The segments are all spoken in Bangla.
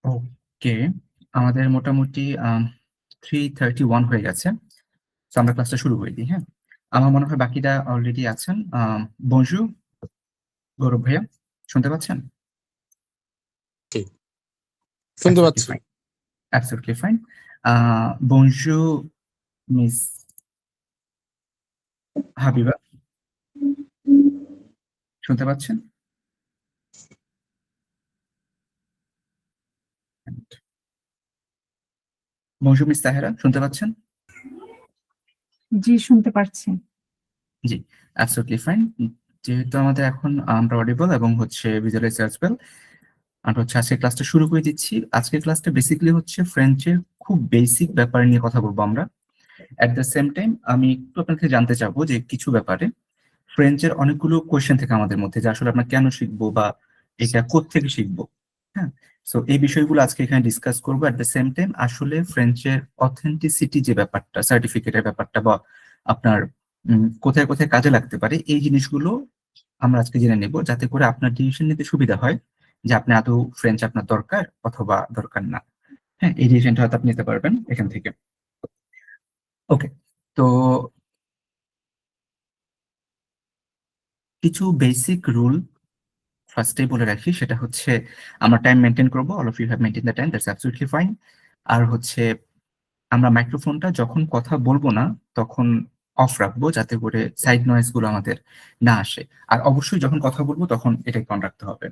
ওকে, আমাদের মোটামুটি 3:31 হয়ে গেছে। তো আমরা ক্লাসটা শুরু করে দিই, হ্যাঁ? আমার মনে হয় বাকিরা অলরেডি আছেন। বনজু, গৌরব ভাইয়া শুনতে পাচ্ছেন? জি, শুনতে Absolutely পাচ্ছি। fine. Absolutely fine. বনজু মিস হাবিবা, শুনতে পাচ্ছেন? বনজু মিস তাহেরা, শুনতে পাচ্ছেন? জি, শুনতে পারছি। জি, absolutely fine. যেহেতু আমাদের এখন আমরা অডিবল এবং ভিজুয়ালাইজ অ্যাজ ওয়েল, আমরা আজকের ক্লাসটা শুরু করে দিচ্ছি। আজকের ক্লাসটা বেসিক্যালি ফ্রেঞ্চের খুব বেসিক ব্যাপার নিয়ে কথা বলবো আমরা। এট দ্য সেম টাইম আমি একটু আপনার থেকে জানতে চাবো যে কিছু ব্যাপারে ফ্রেঞ্চের অনেকগুলো কোয়েশ্চেন থেকে আমাদের মধ্যে যে আসলে আমরা কেন শিখবো বা এটা কোত্থেকে শিখবো, হ্যাঁ? সো এই বিষয়গুলো আজকে এখানে ডিসকাস করবো। এট দ্য সেম টাইম আসলে ফ্রেঞ্চের অথেন্টিসিটি যে ব্যাপারটা, সার্টিফিকেটের ব্যাপারটা বা আপনার কোথায় কোথায় কাজে লাগতে পারে, এই জিনিসগুলো আমরা আজকে জেনে নেব, যাতে করে আপনার ডিসিশন নিতে সুবিধা হয় যে আপনি আদৌ ফ্রেঞ্চ আপনার দরকার অথবা দরকার না। হ্যাঁ, এই ডিসিশনটা হয়তো আপনি নিতে পারবেন এখান থেকে। ওকে, তো কিছু বেসিক রুল ফার্স্টেই বলে রাখি, সেটা আমরা টাইম মেনটেন করবো। All of you have maintain the time, that's absolutely fine. আর আমরা মাইক্রোফোনটা যখন কথা বলবো না তখন অফ রাখবো, যাতে করে সাইড নয়েজ গুলো আমাদের না আসে। আর অবশ্যই যখন কথা বলবো তখন এটাকে অন রাখতে হবে।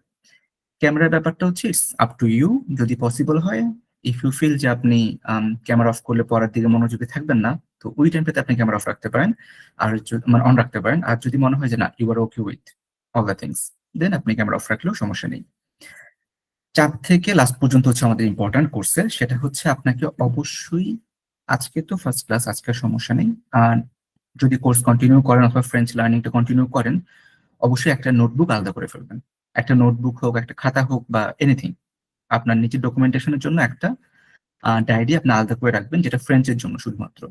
ক্যামেরার ব্যাপারটা ইটস আপ টু ইউ। যদি পসিবল হয়, ইফ ইউ ফিল যে আপনি ক্যামেরা অফ করলে পড়ার দিকে মনোযোগী থাকবেন না, তো ওই টাইমটাতে আপনি ক্যামেরা অফ রাখতে পারেন, আর মানে অন রাখতে পারেন। আর যদি মনে হয় যে না, you are okay with all the things, then আপনি ক্যামেরা অফ রাখলেও সমস্যা নেই। 4 থেকে লাস্ট পর্যন্ত আমাদের ইম্পর্টেন্ট কোর্সে, সেটা আপনাকে অবশ্যই, আজকে তো ফার্স্ট ক্লাস, আজকের সমস্যা নেই। আর যদি কোর্স কন্টিনিউ করেন অথবা ফ্রেঞ্চ লার্নিংটা কন্টিনিউ করেন, অবশ্যই একটা নোটবুক আলাদা করে ফেলবেন। একটা নোটবুক হোক, একটা খাতা হোক বা এনিথিং, আপনার নিজের ডকুমেন্টেশনের জন্য একটা ডায়েরি আপনি আলাদা করে রাখবেন, যেটা ফ্রেঞ্চের জন্য শুধুমাত্র।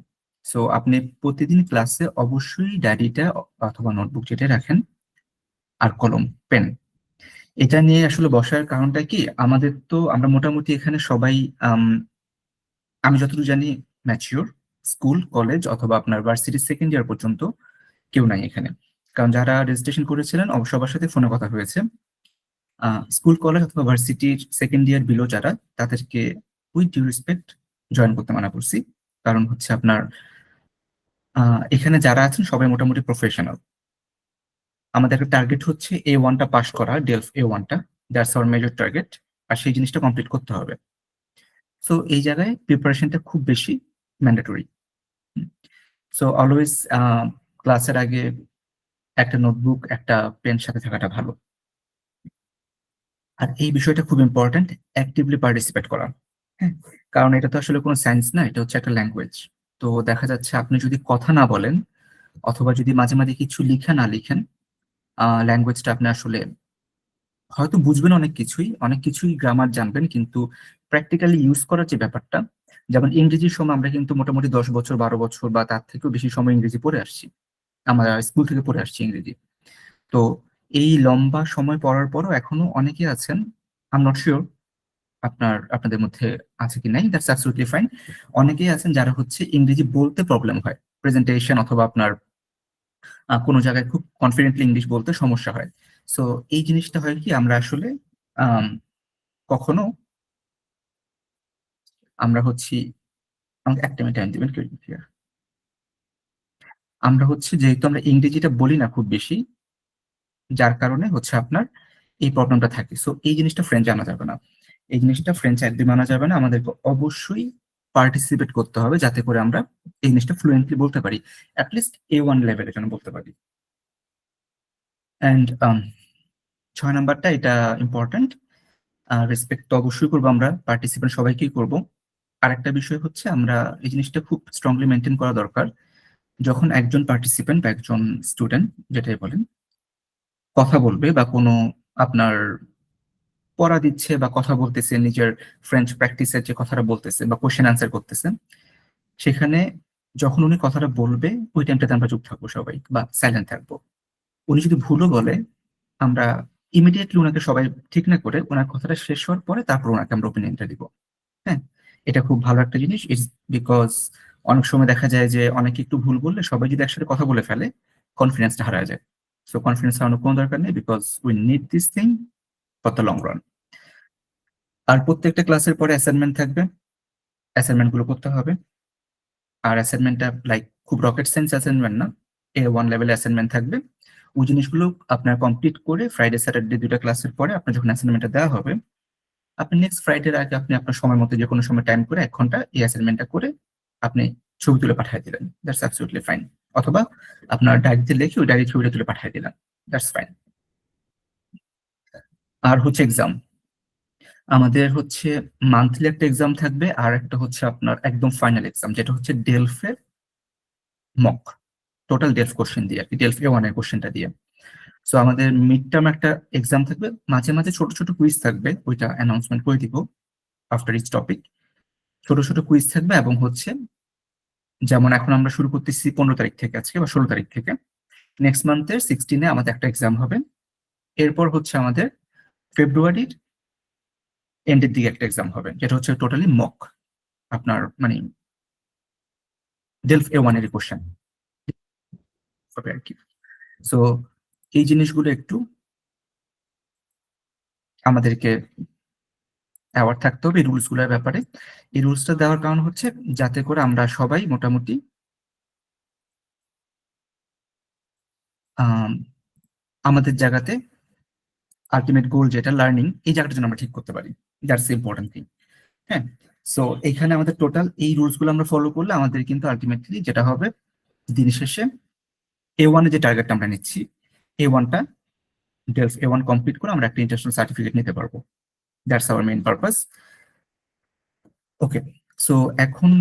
সো আপনি প্রতিদিন ক্লাসে অবশ্যই ডায়েরিটা অথবা নোটবুক যেটা রাখেন, আর কলম, পেন, এটা নিয়ে আসলে বসার কারণটা কি, আমরা মোটামুটি এখানে সবাই আমি যতটুকু জানি ম্যাচিওর, স্কুল কলেজ অথবা আপনার ভার্সিটি সেকেন্ড ইয়ার পর্যন্ত কেউ নাই এখানে। কারণ যারা রেজিস্ট্রেশন করেছিলেন সবার সাথে ফোনে কথা হয়েছে। স্কুল কলেজ অথবা ভার্সিটির সেকেন্ড ইয়ার বিলো যারা, তাদেরকে উইথ ডিউ রেসপেক্ট জয়েন করতে মানা করছি। কারণ আপনার এখানে যারা আছেন সবাই মোটামুটি প্রফেশনাল। আমাদের একটা টার্গেট A1টা পাস করা, ডেলফ A1টা, দ্যাটস আওয়ার মেজর টার্গেট। আর সেই জিনিসটা কমপ্লিট করতে হবে। সো এই জায়গায় প্রিপারেশনটা খুব বেশি ম্যান্ডেটরি। সো অলওয়েজ ক্লাসের আগে একটা নোটবুক, একটা পেন সাথে থাকাটা ভালো। আর এই বিষয়টা খুব ইম্পর্টেন্ট, অ্যাক্টিভলি পার্টিসিপেট করা। হ্যাঁ, কারণ এটা তো আসলে কোনো সায়েন্স না, এটা একটা ল্যাঙ্গুয়েজ। তো দেখা যাচ্ছে আপনি যদি কথা না বলেন অথবা যদি মাঝে মাঝে কিছু না লিখেন, ল্যাঙ্গুয়েজটা আপনি আসলে হয়তো বুঝবেন অনেক কিছুই গ্রামার জানবেন, কিন্তু প্র্যাকটিক্যালি ইউজ করার যে ব্যাপারটা, যেমন ইংরেজির সময় আমরা কিন্তু মোটামুটি 10 বছর 12 বছর বা তার থেকেও বেশি সময় ইংরেজি পড়ে আসছি, আমরা স্কুল থেকে পড়ে আসছি ইংরেজি। তো এই লম্বা সময় পড়ার পরও এখনো অনেকে আছেন, আই এম নট শিওর আপনাদের মধ্যে আছে কি নাই, দ্যাটস অ্যাবসলিউটলি ফাইন। অনেকেই আছেন যারা ইংরেজি বলতে প্রবলেম হয়, প্রেজেন্টেশন অথবা আপনার কোনো জায়গায় খুব কনফিডেন্টলি ইংলিশ বলতে সমস্যা হয়। সো এই জিনিসটা হয় কি, আমরা আসলে কখনো আমরা আমাকে একটা মিনিট টাইম দিবেন, আমরা যেহেতু আমরা ইংরেজিটা বলি না খুব বেশি, যার কারণে আপনার এই প্রবলেমটা থাকে। সো এই জিনিসটা ফ্রেঞ্চে আনা যাবে না, এই জিনিসটা ফ্রেঞ্চে একদম আনা যাবে না। আমাদেরকে অবশ্যই পার্টিসিপেট করতে হবে, যাতে করে আমরা এই জিনিসটা ফ্লুয়েন্টলি বলতে পারি, অ্যাটলিস্ট A1 লেভেলের জন্য বলতে পারি। অ্যান্ড 6 নাম্বারটা, এটা ইম্পর্টেন্ট, রেসপেক্ট তো অবশ্যই করবো, আমরা পার্টিসিপেন্ট সবাইকেই করব। আর একটা বিষয় আমরা এই জিনিসটা খুব স্ট্রংলি মেনটেন করা দরকার, যখন একজন পার্টিসিপেন্ট বা একজন স্টুডেন্ট যেটাই বলেন কথা বলবে বা কোনো আপনার পড়া দিচ্ছে বা কথা বলতেছে, নিজের ফ্রেঞ্চ প্র্যাকটিসের যে কথাটা বলতেছে বা কোশ্চেন আনসার করতেছে, সেখানে যখন উনি কথাটা বলবে ওই টাইমটাতে আমরা চুপ থাকবো সবাই বা সাইলেন্ট থাকবো। উনি যদি ভুলও বলে, আমরা ইমিডিয়েটলি ওনাকে সবাই ঠিক না করে ওনার কথাটা শেষ হওয়ার পরে তারপর ওনাকে আমরা ওপিনিয়নটা দিব। হ্যাঁ, এটা খুব ভালো একটা জিনিস। ইটস বিকজ অনেক সময় দেখা যায় যে অনেকে একটু ভুল বললে সবাই যদি একসাথে কথা বলে ফেলে, কনফিডেন্সটা হারায় যায়। সো কনফিডেন্স হারানোর কোনো দরকার নেই, because we need this thing for the long run. আর প্রত্যেকটা ক্লাসের পরে অ্যাসাইনমেন্ট থাকবে, অ্যাসাইনমেন্ট গুলো করতে হবে। আর অ্যাসাইনমেন্টটা লাইক খুব রকেট সায়েন্স অ্যাসাইনমেন্ট না, A1 লেভেল অ্যাসাইনমেন্ট থাকবে। ওই জিনিসগুলো আপনার কমপ্লিট করে ফ্রাইডে স্যাটারডে দুটো ক্লাসের পরে আপনার যখন অ্যাসাইনমেন্টটা দেওয়া হবে, আপনি নেক্সট ফ্রাইডের আগে আপনি আপনার সময় মতো যে কোনো সময় টাইম করে 1 ঘন্টা এই অ্যাসাইনমেন্টটা করে আপনি ছবি তুলে পাঠিয়ে দিলেন, দ্যাটস অ্যাবসলিউটলি ফাইন। অথবা আপনার ডায়েরিতে লিখে ওই ডায়েরি ছবিটা তুলে পাঠিয়ে দিলেন, দ্যাটস ফাইন। আর হচ্ছে এক্সাম, আমাদের হচ্ছে মান্থলি একটা এক্সাম থাকবে, আর একটা হচ্ছে আপনার একদম ফাইনাল এক্সাম, যেটা হচ্ছে ডেলফের মক, টোটাল ডেলফ কোশ্চেন দিয়ে আর কি, ডেলফ A1 এর কোশ্চেনটা দিয়ে। সো আমাদের মিড টার্ম একটা এক্সাম থাকবে, মাঝে মাঝে ছোট ছোট কুইজ থাকবে, ওইটা অ্যানাউন্সমেন্ট করে দিব আফটার ইচ টপিক। ছোট ছোট কুইজ থাকবে এবং হচ্ছে যেমন এখন আমরা শুরু করতেছি 15 তারিখ থেকে, আজকে বা 16 তারিখ থেকে, নেক্সট মান্থের 16-এ আমাদের একটা এক্সাম হবে। এরপর হচ্ছে আমাদের ফেব্রুয়ারির এন্ডের দিকে একটা এক্সাম হবে, যেটা হচ্ছে টোটালি মক, আপনার মানে ডেলফ A1 এর কোশ্চেন হবে আর কি। সো এই জিনিসগুলো একটু আমাদেরকে অ্যাওয়ার থাকতে হবে এই রুলস গুলোর ব্যাপারে। এই রুলসটা দেওয়ার কারণ হচ্ছে যাতে করে আমরা সবাই মোটামুটি আমাদের জায়গাতে আলটিমেট গোল যেটা লার্নিং, এই জায়গাটা যেন আমরা ঠিক করতে পারি, দ্যাটস ইম্পর্টেন্ট থিং। হ্যাঁ, সো এখানে আমাদের টোটাল এই রুলস গুলো আমরা ফলো করলে আমাদের কিন্তু আলটিমেটলি যেটা হবে, দিন শেষে A1 এর যে টার্গেটটা আমরা নিচ্ছি, A1টা ডেলফ A1 কমপ্লিট করে আমরা একটা ইন্টারন্যাশনাল সার্টিফিকেট নিতে পারবো, that's our main purpose. Okay, so এখন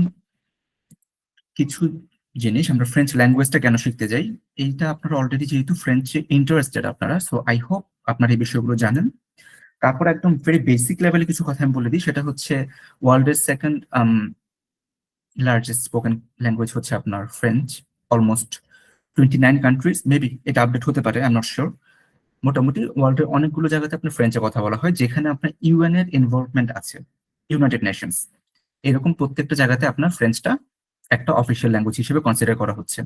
কিছু জিনিস, আমরা ফ্রেঞ্চ ল্যাঙ্গুয়েজটা কেন শিখতে যাই, এইটা আপনারা অলরেডি যেহেতু ফ্রেঞ্চে ইন্টারেস্টেড আপনারা, সো আই হোপ আপনারা এই বিষয়গুলো জানেন। তারপর একদম ভেরি বেসিক লেভেলে কিছু কথা আমি বলে দিই, সেটা হচ্ছে ওয়ার্ল্ডের সেকেন্ড লার্জেস্ট স্পোকেন ল্যাঙ্গুয়েজ হচ্ছে আপনার ফ্রেঞ্চ, অলমোস্ট 29 কান্ট্রিজ, মেবি এটা আপডেট হতে পারে, আই এম নট শিওর। মোটামুটি ওয়ার্ল্ডের অনেকগুলো জায়গাতে আপনার ফ্রেঞ্চে কথা বলা হয়, যেখানে আপনার UN এর ইনভলভমেন্ট আছে, ইউনাইটেড নেশনস, এরকম প্রত্যেকটা জায়গাতে আপনার ফ্রেঞ্চটা একটা অফিসিয়াল ল্যাঙ্গুয়েজ হিসেবে কনসিডার করা হচ্ছে।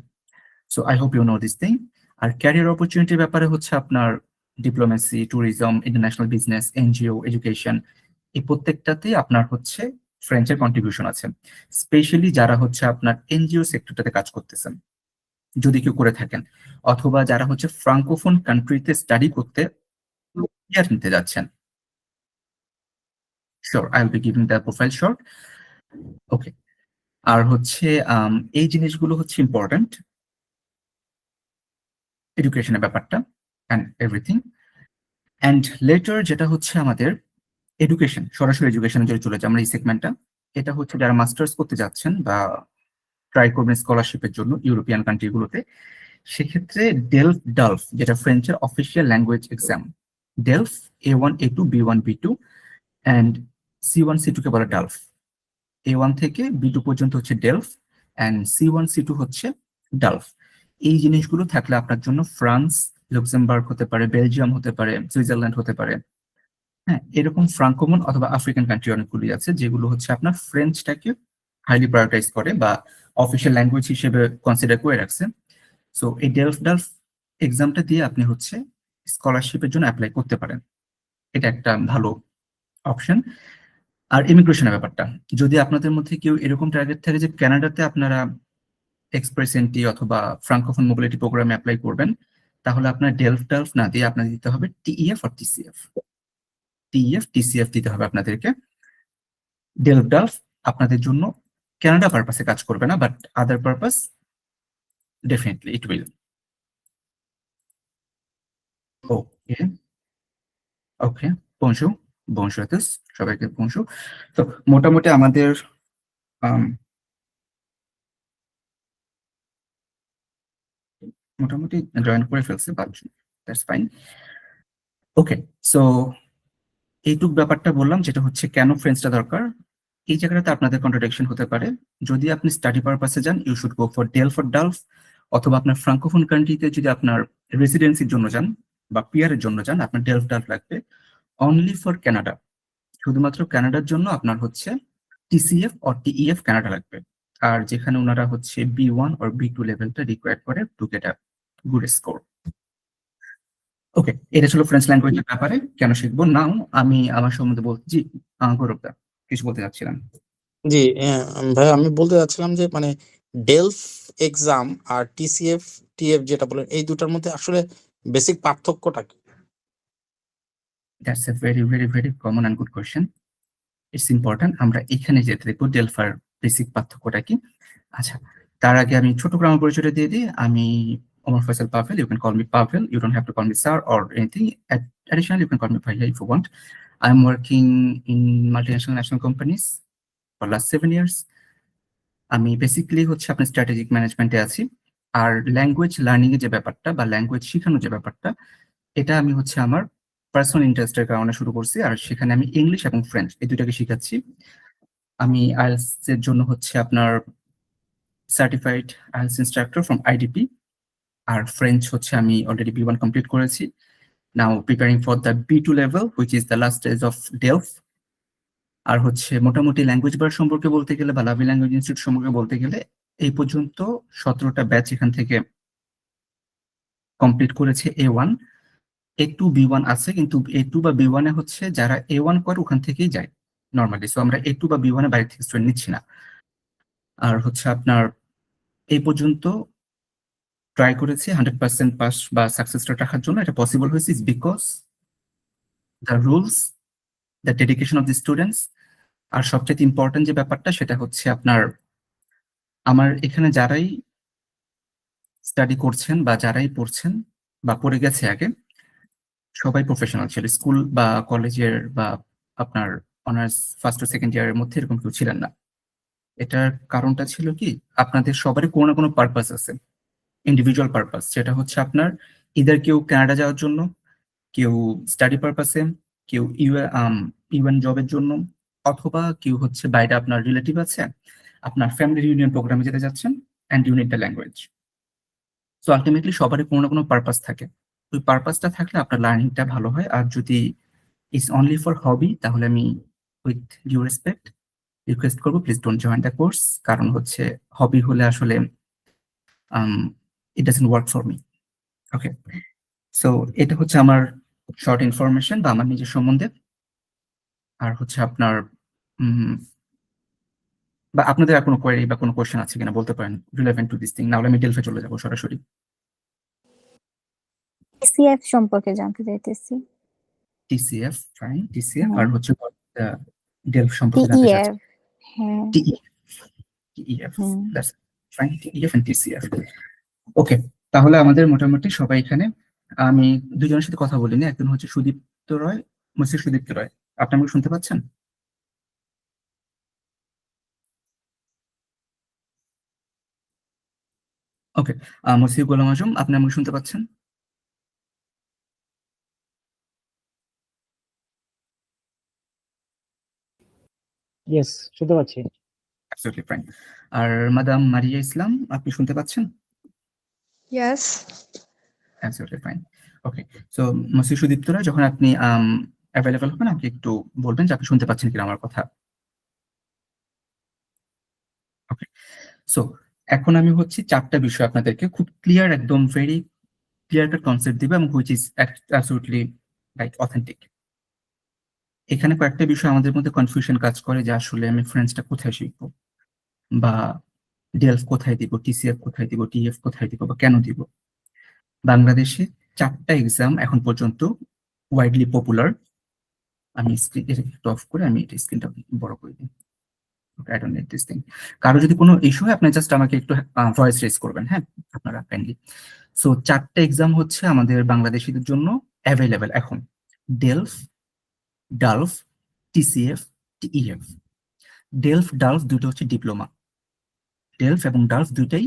So I hope you know this thing. আর ক্যারিয়ার অপরচুনিটির ব্যাপারে হচ্ছে আপনার diplomacy, tourism, international business, NGO, education, এই প্রত্যেকটাতেই আপনার হচ্ছে ফ্রেঞ্চের কন্ট্রিবিউশন আছে। স্পেশালি যারা হচ্ছে আপনার NGO সেক্টরটাতে কাজ করতেছেন, যদি কেউ করে থাকেন, অথবা যারা হচ্ছে ফ্রাঙ্কোফোন কান্ট্রিতে স্টাডি করতে ইয়ার নিতে যাচ্ছেন, sure I will be giving the profile short. Okay, আর হচ্ছে এই জিনিসগুলো হচ্ছে ইম্পর্টেন্ট, এডুকেশনের ব্যাপারটা অ্যান্ড এভরিথিং। অ্যান্ড লেটার যেটা হচ্ছে আমাদের এডুকেশন, সরাসরি এডুকেশনে যদি চলে যায় আমরা এই সেগমেন্টটা, এটা হচ্ছে যারা মাস্টার্স করতে যাচ্ছেন বা ট্রাই করবেন স্কলারশিপের জন্য ইউরোপিয়ান কান্ট্রিগুলোতে, সেক্ষেত্রে ডেলফ ডালফ, যেটা ফ্রেঞ্চের official language exam, DELF A1 A2 B1 B2 and C1 C2 কে বলে ডালফ। A1 থেকে B2 পর্যন্ত হচ্ছে ডেলফ অ্যান্ড C1 C2 হচ্ছে ডালফ। এই জিনিসগুলো থাকলে আপনার জন্য ফ্রান্স, লুক্সেমবার্গ হতে পারে, বেলজিয়াম হতে পারে, সুইজারল্যান্ড হতে পারে, হ্যাঁ, এরকম ফ্রাঙ্কোফোন অথবা আফ্রিকান কান্ট্রি অনেকগুলি আছে যেগুলো হচ্ছে আপনার ফ্রেঞ্চটাকে হাইলি প্রায়োরিটাইজ করে বা অফিসিয়াল ল্যাঙ্গুয়েজ হিসেবে কনসিডার করে রাখছে। সো এই ডেলফ ডালফ এক্সামটা দিয়ে আপনি হচ্ছে স্কলারশিপের জন্য অ্যাপ্লাই করতে পারেন, এটা একটা ভালো অপশন। আর ইমিগ্রেশনের ব্যাপারটা, যদি আপনাদের মধ্যে কেউ এরকম টার্গেট থাকে যে কানাডাতে আপনারা এক্সপ্রেস এন্ট্রি অথবা ফ্রাঙ্কোফোন মোবিলিটি প্রোগ্রামে অ্যাপ্লাই করবেন, তাহলে আপনার ডেলফ ডালফ না দিয়ে আপনাদের দিতে হবে TEF আর TCF। TEF TCF দিতে হবে আপনাদেরকে। ডেলফ ডালফ আপনাদের জন্য কানাডা পারপাসে কাজ করবে না, but other purpose definitely it will. Okay okay, বংশু বংশু আতিস, সবাইকে বংশু। তো মোটামুটি আমাদের মোটামুটি জয়েন করে ফেলছে, but that's fine. Okay, so এইটুক ব্যাপারটা বললাম, যেটা হচ্ছে কেন ফ্রেঞ্চটা দরকার। এই জায়গাটাতে আপনাদের কন্ট্রাডিকশন হতে পারে, যদি আপনি স্টাডি পারপাসে যান you should go for DELF or DALF, অথবা আপনার ফ্রাঙ্কোফোন কান্ট্রিতে যদি আপনার রেসিডেন্সির জন্য যান বা পিআর এর জন্য যান, আপনার ডেলফ ডালফ লাগবে। অনলি ফর কানাডা, শুধুমাত্র কানাডার জন্য আপনার হচ্ছে টিসিএফ অর টিইএফ কানাডা লাগবে। আর যেখানে ওনারা হচ্ছে B1 অর B2 লেভেলটা রিকোয়ার করে to get a good score. Okay, এটা ছিল ফ্রেঞ্চ ল্যাঙ্গুয়েজের ব্যাপারে কেন শিখবো। নাও আমি আমার সম্বন্ধে বলছি। জি, গৌরব দা কিছু বলতে চাচ্ছিলাম। জি, ভাই আমি বলতে চাচ্ছিলাম যে মানে ডেলফ এক্সাম আর টিসিএফ টিএফ যেটা বলেন এই দুটার মধ্যে আসলে বেসিক পার্থক্যটা কি? That's a very very very common and good question. It's important আমরা এখানে যেতে দেখবো ডেলফার বেসিক পার্থক্যটা কি। আচ্ছা, তার আগে আমি ছোট করে আমার পরিচয়টা দিয়ে দিই। আমি Omar Faisal Pavel, you can call me Pavel, you don't have to call me sir or anything. Additionally, you can call me Bhaiya if you want. I'm working in multinational national companies for last 7 years. আমি বেসিক্যালি হচ্ছে আপনার স্ট্র্যাটেজিক ম্যানেজমেন্টে আছি। আর ল্যাঙ্গুয়েজ লার্নিং এর যে ব্যাপারটা বা ল্যাঙ্গুয়েজ শেখানোর যে ব্যাপারটা, এটা আমি হচ্ছে আমার পার্সোনাল ইন্টারেস্টের কারণে শুরু করছি। আর সেখানে আমি ইংলিশ এবং ফ্রেঞ্চ এই দুটাকে শিখাচ্ছি। আমি আইএলটিএস এর জন্য হচ্ছে আপনার certified IELTS instructor from IDP. আর ফ্রেঞ্চ হচ্ছে আমি অলরেডি B1 কমপ্লিট করেছি। Now preparing for the B2 level which is the last stage of DELF. আর হচ্ছে মোটামুটি ল্যাঙ্গুয়েজ বার সম্পর্কে বলতে গেলে বা লাভলি ল্যাঙ্গুয়েজ ইনস্টিটিউট সম্পর্কে বলতে গেলে এই পর্যন্ত 17টা ব্যাচ এখান থেকে কমপ্লিট করেছে A1। A2 B1 আছে, কিন্তু A2 বা B1 এ হচ্ছে যারা A1 করে ওখান থেকেই যায় নর্মালি। সো আমরা A2 বা B1 এ বাইরে থেকে স্টুডেন্ট নিচ্ছি না। আর হচ্ছে আপনার এই পর্যন্ত ট্রাই করেছি 100% পাস বা সাকসেস রেট রাখার জন্য। এটা পসিবল হয়েছে is because the rules, the dedication of the students. আর সবচেয়ে ইম্পর্টেন্ট যে ব্যাপারটা সেটা হচ্ছে আপনার আমার এখানে যারাই স্টাডি করছেন বা যারাই পড়ছেন বা পড়ে গেছে আগে, সবাই প্রফেশনাল ছিল। স্কুল বা কলেজের বা আপনার অনার্স ফার্স্ট ও সেকেন্ড ইয়ারের মধ্যে এরকম কেউ ছিলেন না। এটার কারণটা ছিল কি, আপনাদের সবারই কোনো না কোনো পারপাস আছে, ইন্ডিভিজুয়াল পারপাস। সেটা হচ্ছে আপনার ইদার কেউ কানাডা যাওয়ার জন্য, কেউ স্টাডি পারপাসে, কেউ ইউএন জবের জন্য, অথবা কেউ হচ্ছে বাইরে আপনার রিলেটিভ আছে, আপনার ফ্যামিলি রিউনিয়ন প্রোগ্রামে যেতে যাচ্ছেন and you need the language. So ultimately সবারই কোনো না কোনো পারপাস থাকে। ওই পারপাসটা থাকলে আপনার লার্নিংটা ভালো হয়। আর যদি ইটস অনলি ফর হবি, তাহলে আমি উইথ ডিউ রেসপেক্ট রিকোয়েস্ট করবো please don't join the course. কারণ হচ্ছে হবি হলে আসলে it doesn't work for me. Okay, so এটা হচ্ছে আমার শর্ট ইনফরমেশন বা আমার নিজের সম্বন্ধে। আর হচ্ছে আপনার বা আপনাদের আর কোনো কোয়েরি বা কোনো কোয়েশ্চেন আছে কিনা বলতে পারেন রিলেভেন্ট টু দিস থিং, না হলে আমি ডেলফে চলে যাবো সরাসরি। টিসিএফ সম্পর্কে জানতে চাইতেছি। TCF, fine, TCF. হ্যাঁ। আর হচ্ছে ডেলফ সম্পর্কে জানতে চাচ্ছি। টিইএফ, হ্যাঁ। TEF, hmm. That's fine, TEF and TCF. Okay, তাহলে আমাদের মোটামুটি সবাই এখানে। আমি দুজনের সাথে কথা বলিনি, একজন হচ্ছে সুদীপ্ত রয়, মসির সুদীপ্ত রয়। আপনি আমাকে শুনতে পাচ্ছেন? ওকে, মসির গোলাম আজম, আপনি আমাকে শুনতে পাচ্ছেন? ইয়েস, শুনতে পাচ্ছি। Absolutely fine. আর মাদাম মারিয়া ইসলাম, আপনি শুনতে পাচ্ছেন? Yes. Absolutely fine. Okay, so মসির সুদীপ্ত রয়, যখন আপনি অ্যাভেলেবল হবেন আমাকে একটু বলবেন যে আপনি শুনতে পাচ্ছেন কিনা আমার কথা। ওকে, সো এখন আমি হচ্ছে 4টা বিষয় আপনাদেরকে খুব ক্লিয়ার, একদম ভেরি ক্লিয়ার কাট কনসেপ্ট দিব এবং which is absolutely like authentic. এখানে কয়েকটা বিষয় আমাদের মধ্যে কনফিউশন কাজ করে যে আসলে আমি ফ্রেঞ্চটা কোথায় শিখবো, বা ডেলফ কোথায় দিব, টিসিএফ কোথায় দিব, টিএফ কোথায় দিব বা কেন দিব। বাংলাদেশে 4টা এক্সাম এখন পর্যন্ত ওয়াইডলি পপুলার। আমি স্ক্রিন একটু অফ করে আমি স্ক্রিনটা বড় করে দিই। I don't need this thing. কারো যদি কোনো ইস্যু হয় আপনি জাস্ট আমাকে একটু ভয়েস রেজ করবেন, হ্যাঁ আপনারা কাইন্ডলি। সো 4টা এক্সাম হচ্ছে আমাদের বাংলাদেশিদের জন্য অ্যাভেলেবেল এখন: ডেলফ, ডালফ, টিসিএফ, টিইএফ। ডেলফ ডালফ দুটো হচ্ছে ডিপ্লোমা। ডেলফ এবং ডালফ দুইটাই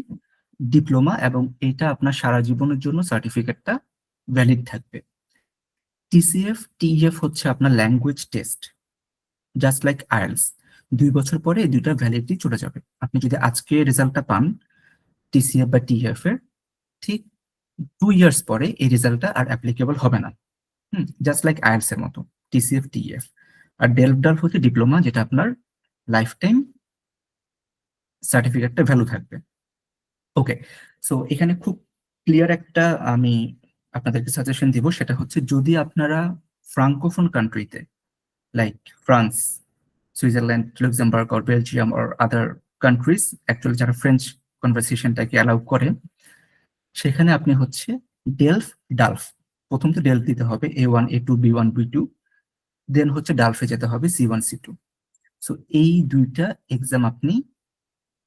ডিপ্লোমা এবং এটা আপনার সারা জীবনের জন্য সার্টিফিকেটটা ভ্যালিড থাকবে। টিসিএফ টিইএফ হচ্ছে আপনার language test, just like IELTS. 2 বছর পরে এই দুইটা ভ্যালিডিটি চলে যাবে। আপনি যদি আজকে রেজাল্টটা পান টিসিএফ বা টিইএফ এর, ঠিক 2 ইয়ার্স পরে এই রেজাল্টটা আর অ্যাপ্লিকেবল হবে না। জাস্ট লাইক আইএলটিএস এর মতো, টিসিএফ টিএফ। আর ডেলফ ডালফ হচ্ছে ডিপ্লোমা, যেটা আপনার লাইফ টাইম সার্টিফিকেটটা ভ্যালু থাকবে। ওকে, সো এখানে খুব ক্লিয়ার একটা আমি আপনাদেরকে সাজেশন দিব, সেটা হচ্ছে যদি আপনারা ফ্রাঙ্কোফোন কান্ট্রিতে like France, Switzerland, Luxembourg or Belgium or other countries, actually যারা ফ্রেঞ্চ কনভারসেশনটাকে অ্যালাউ করে, সেখানে আপনি হচ্ছে ডেলফ ডালফ, প্রথম তো ডেলফ দিতে হবে A1 A2 B1 B2, দেন হচ্ছে ডালফে যেতে হবে C1 C2। সো এই দুইটা এক্সাম আপনি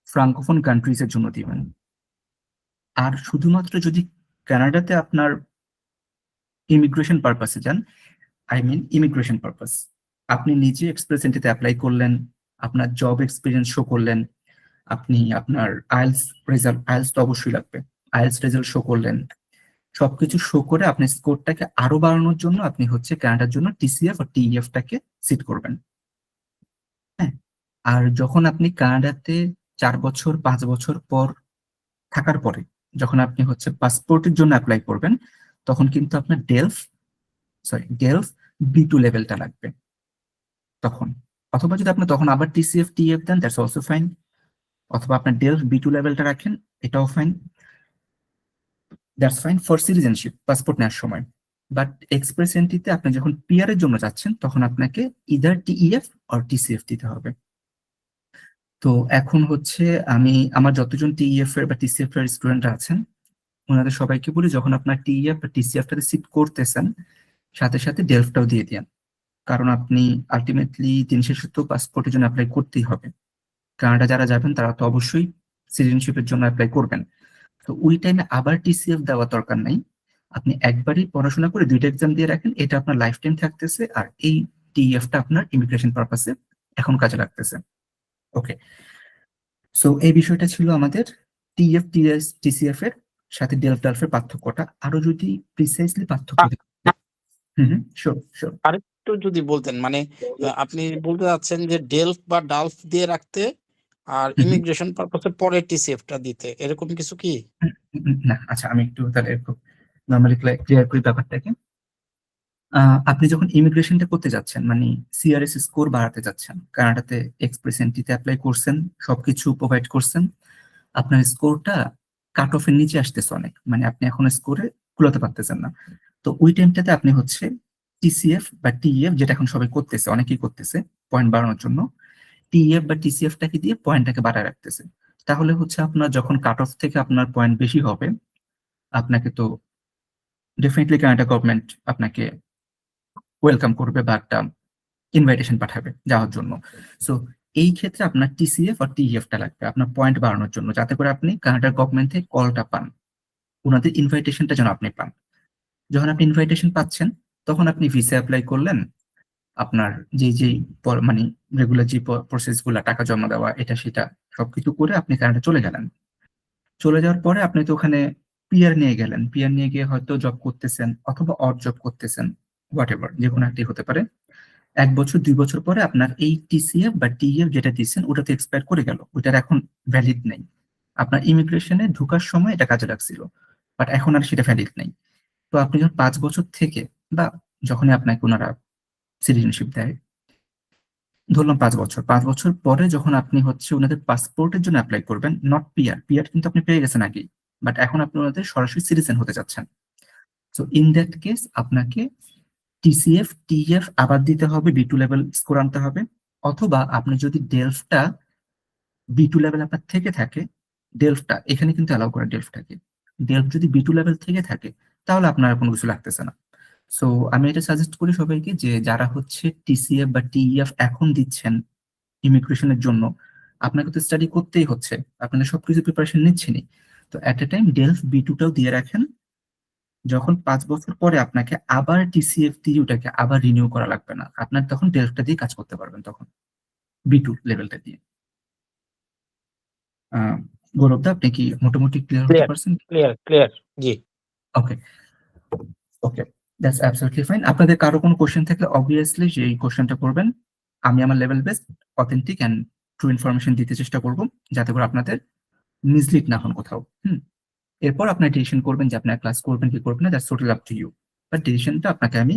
ফ্রাঙ্কোফোন কান্ট্রিজ এর জন্য দিবেন। আর শুধুমাত্র যদি কানাডাতে আপনার ইমিগ্রেশন পারপাসে যান, আই মিন ইমিগ্রেশন পারপাস, আপনি নিজে এক্সপ্রেস এন্ট্রিতে অ্যাপ্লাই করলেন, আপনার জব এক্সপিরিয়েন্স শো করলেন, আপনি আপনার আইএলটিএস রেজাল্ট, আইএলটিএস তো অবশ্যই লাগবে, আইএলটিএস রেজাল্ট শো করলেন, সবকিছু শো করে আপনি স্কোরটাকে আরো বাড়ানোর জন্য আপনি হচ্ছে কানাডার জন্য টিসিএফ আর টিইএফ টাকে সিট করবেন। হ্যাঁ, আর যখন আপনি কানাডাতে 4 বছর 5 বছর পর থাকার পরে যখন আপনি হচ্ছে পাসপোর্টের জন্য অ্যাপ্লাই করবেন, তখন কিন্তু আপনার ডেলফ B2 লেভেলটা লাগবে তখন। অথবা যদি আপনি তখন আবার টিসিএফ টিএফ দেন, দ্যাটস অলসো ফাইন। অথবা আপনার ডেলফ B2 লেভেলটা রাখেন, এটাও fine, that's fine for citizenship, passport নেওয়ার সময়। বাট এক্সপ্রেস এন্ট্রিতে আপনি যখন পিআর এর জন্য যাচ্ছেন, তখন আপনাকে ইদার টিইএফ অর টিসিএফ দিতে হবে। তো এখন হচ্ছে আমি আমার যতজন টিইএফ এর বা টিসিএফ এর স্টুডেন্টরা আছেন, ওনাদের সবাইকে বলি, যখন আপনার টিইএফ বা টিসিএফ টাতে সিট করতেছেন, সাথে সাথে ডেলফটাও দিয়ে দিন। কারণ আপনি আলটিমেটলি দিন শেষে তো পাসপোর্টের জন্য অ্যাপ্লাই করতেই হবে। কানাডা যারা যাবেন তারা তো অবশ্যই সিটিজেনশিপের জন্য অ্যাপ্লাই করবেন। তো ওই টাইমে আবার টিসিএফ দেওয়ার দরকার নাই, আপনি একবারই পড়াশোনা করে 2টা এক্সাম দিয়ে রাখেন, এটা আপনার লাইফ টাইম থাকতেছে। আর এই টিইএফটা আপনার ইমিগ্রেশন পারপাসে এখন কাজে লাগতেছে। ওকে, সো এই বিষয়টা ছিল আমাদের টিএফ টিসিএফ এর সাথে ডেলফ ডালফের পার্থক্যটা। আরো যদি প্রিসাইসলি পার্থক্য শিওর শিওর। আরেকটু যদি বলতেন, মানে আপনি বলতে চাচ্ছেন যে ডেলফ বা ডালফ দিয়ে রাখতে আর ইমিগ্রেশন পারপাসে পরে টিসিএফটা দিতে, এরকম কিছু কি? না, আচ্ছা আমি একটু তাহলে খুব নর্মালি ক্লিয়ার করি ব্যাপারটাকে। আপনি যখন ইমিগ্রেশনটা করতে যাচ্ছেন, মানে সিআরএস স্কোর বাড়াতে যাচ্ছেন, কানাডাতে এক্সপ্রেস এন্ট্রিতে অ্যাপ্লাই করছেন, সবকিছু প্রোভাইড করছেন, আপনার স্কোরটা কাট অফের নিচে আসতেছে অনেক, মানে আপনি এখন স্কোরে কুলাতে পারতেছেন না। তো ওই টাইমটাতে আপনি হচ্ছে টিসিএফ বা টিইএফ, যেটা এখন সবাই করতেছে, অনেকেই করতেছে পয়েন্ট বাড়ানোর জন্য, টিইএফ বা টিসিএফটাকে দিয়ে পয়েন্টটাকে বাড়ায় রাখতেছে। তাহলে হচ্ছে আপনার যখন কাট অফ থেকে আপনার পয়েন্ট বেশি হবে, আপনাকে তো ডেফিনেটলি কানাডা গভর্নমেন্ট আপনাকে ওয়েলকাম করবে বা একটা ইনভাইটেশন পাঠাবে যাওয়ার জন্য। সো এই ক্ষেত্রে আপনার টিসিএফ আর টিইএফটা লাগবে আপনার পয়েন্ট বাড়ানোর জন্য, যাতে করে আপনি কানাডার গভর্নমেন্ট থেকে কলটা পান, ওনাদের ইনভাইটেশনটা যেন আপনি পান। যখন আপনি ইনভাইটেশন পাচ্ছেন, তখন আপনি ভিসা অ্যাপ্লাই করলেন, আপনার যে মানে রেগুলার যে প্রসেস গুলা, টাকা জমা দেওয়া, এটা সেটা সবকিছু করে আপনি কানাডা চলে গেলেন। চলে যাওয়ার পরে আপনি তো ওখানে পিআর নিয়ে গেলেন, পিআর নিয়ে গিয়ে হয়তো জব করতেছেন অথবা অড জব করতেছেন, হোয়াট এভার, যে কোনো একটি হতে পারে। 1 বছর 2 বছর পরে আপনার এই টিসিএফ বা টিইএফ যেটা দিচ্ছেন, ওটা তো এক্সপায়ার করে গেল, ওটার এখন ভ্যালিড নেই। আপনার ইমিগ্রেশনে ঢোকার সময় এটা কাজে লাগছিল, বাট এখন আর সেটা ভ্যালিড নেই। তো আপনি যখন 5 বছর থেকে বা যখনই আপনাকে ওনারা সিটিজেনশিপ দেয়, ধরলাম 5 বছর পরে যখন আপনি হচ্ছে ওনাদের পাসপোর্টের জন্য অ্যাপ্লাই করবেন, নট পিআর, পিআর কিন্তু আপনি পেয়ে গেছেন আগেই, বাট এখন আপনি ওনাদের সরাসরি সিটিজেন হতে যাচ্ছেন। সো ইন দ্যাট কেস আপনাকে টিসিএফ টিএফ আবার দিতে হবে, B2 লেভেল স্কোর আনতে হবে। অথবা আপনি যদি ডেলফটা B2 লেভেল আপনার থেকে থাকে, ডেলফটা এখানে কিন্তু অ্যালাউ করে, ডেলফটাকে ডেলফ যদি B2 লেভেল থেকে থাকে, তাহলে আপনার কোনো কিছু লাগতেছে না। সো আমি এটা সাজেস্ট করি সবাইকে, যে যারা হচ্ছে টিসিএফ বা টিইএফ এখন দিচ্ছেন ইমিগ্রেশনের জন্য, আপনাকে তো স্টাডি করতেই হচ্ছে, আপনাদের সবকিছু প্রিপারেশন নিচ্ছেনই, তো এট এ টাইম ডেলফ B2টাও দিয়ে রাখেন। যখন 5 বছর পরে আপনাকে আবার টিসিএফ টিইউটাকে আবার রিনিউ করা লাগবে না, আপনার তখন ডেলফটা দিয়ে কাজ করতে পারবেন, তখন B2 লেভেলটা দিয়ে। গৌরবদা, আপনি কি মোটামুটি ক্লিয়ার হতে পারছেন? Clear, G. Okay okay, that's absolutely fine. আপনাদের কারো কোনো কোশ্চেন থাকলে অবভিয়াসলি সেই কোশ্চেনটা করবেন। আমি আমার level best authentic and true information দিতে চেষ্টা করব, যাতে করে আপনাদের মিসলিড না হন কোথাও। এরপর আপনার ডিসিশন করবেন যে আপনার ক্লাস করবেন কি করবেন না, that's totally up to you. But ডিসিশনটা আপনাকে আমি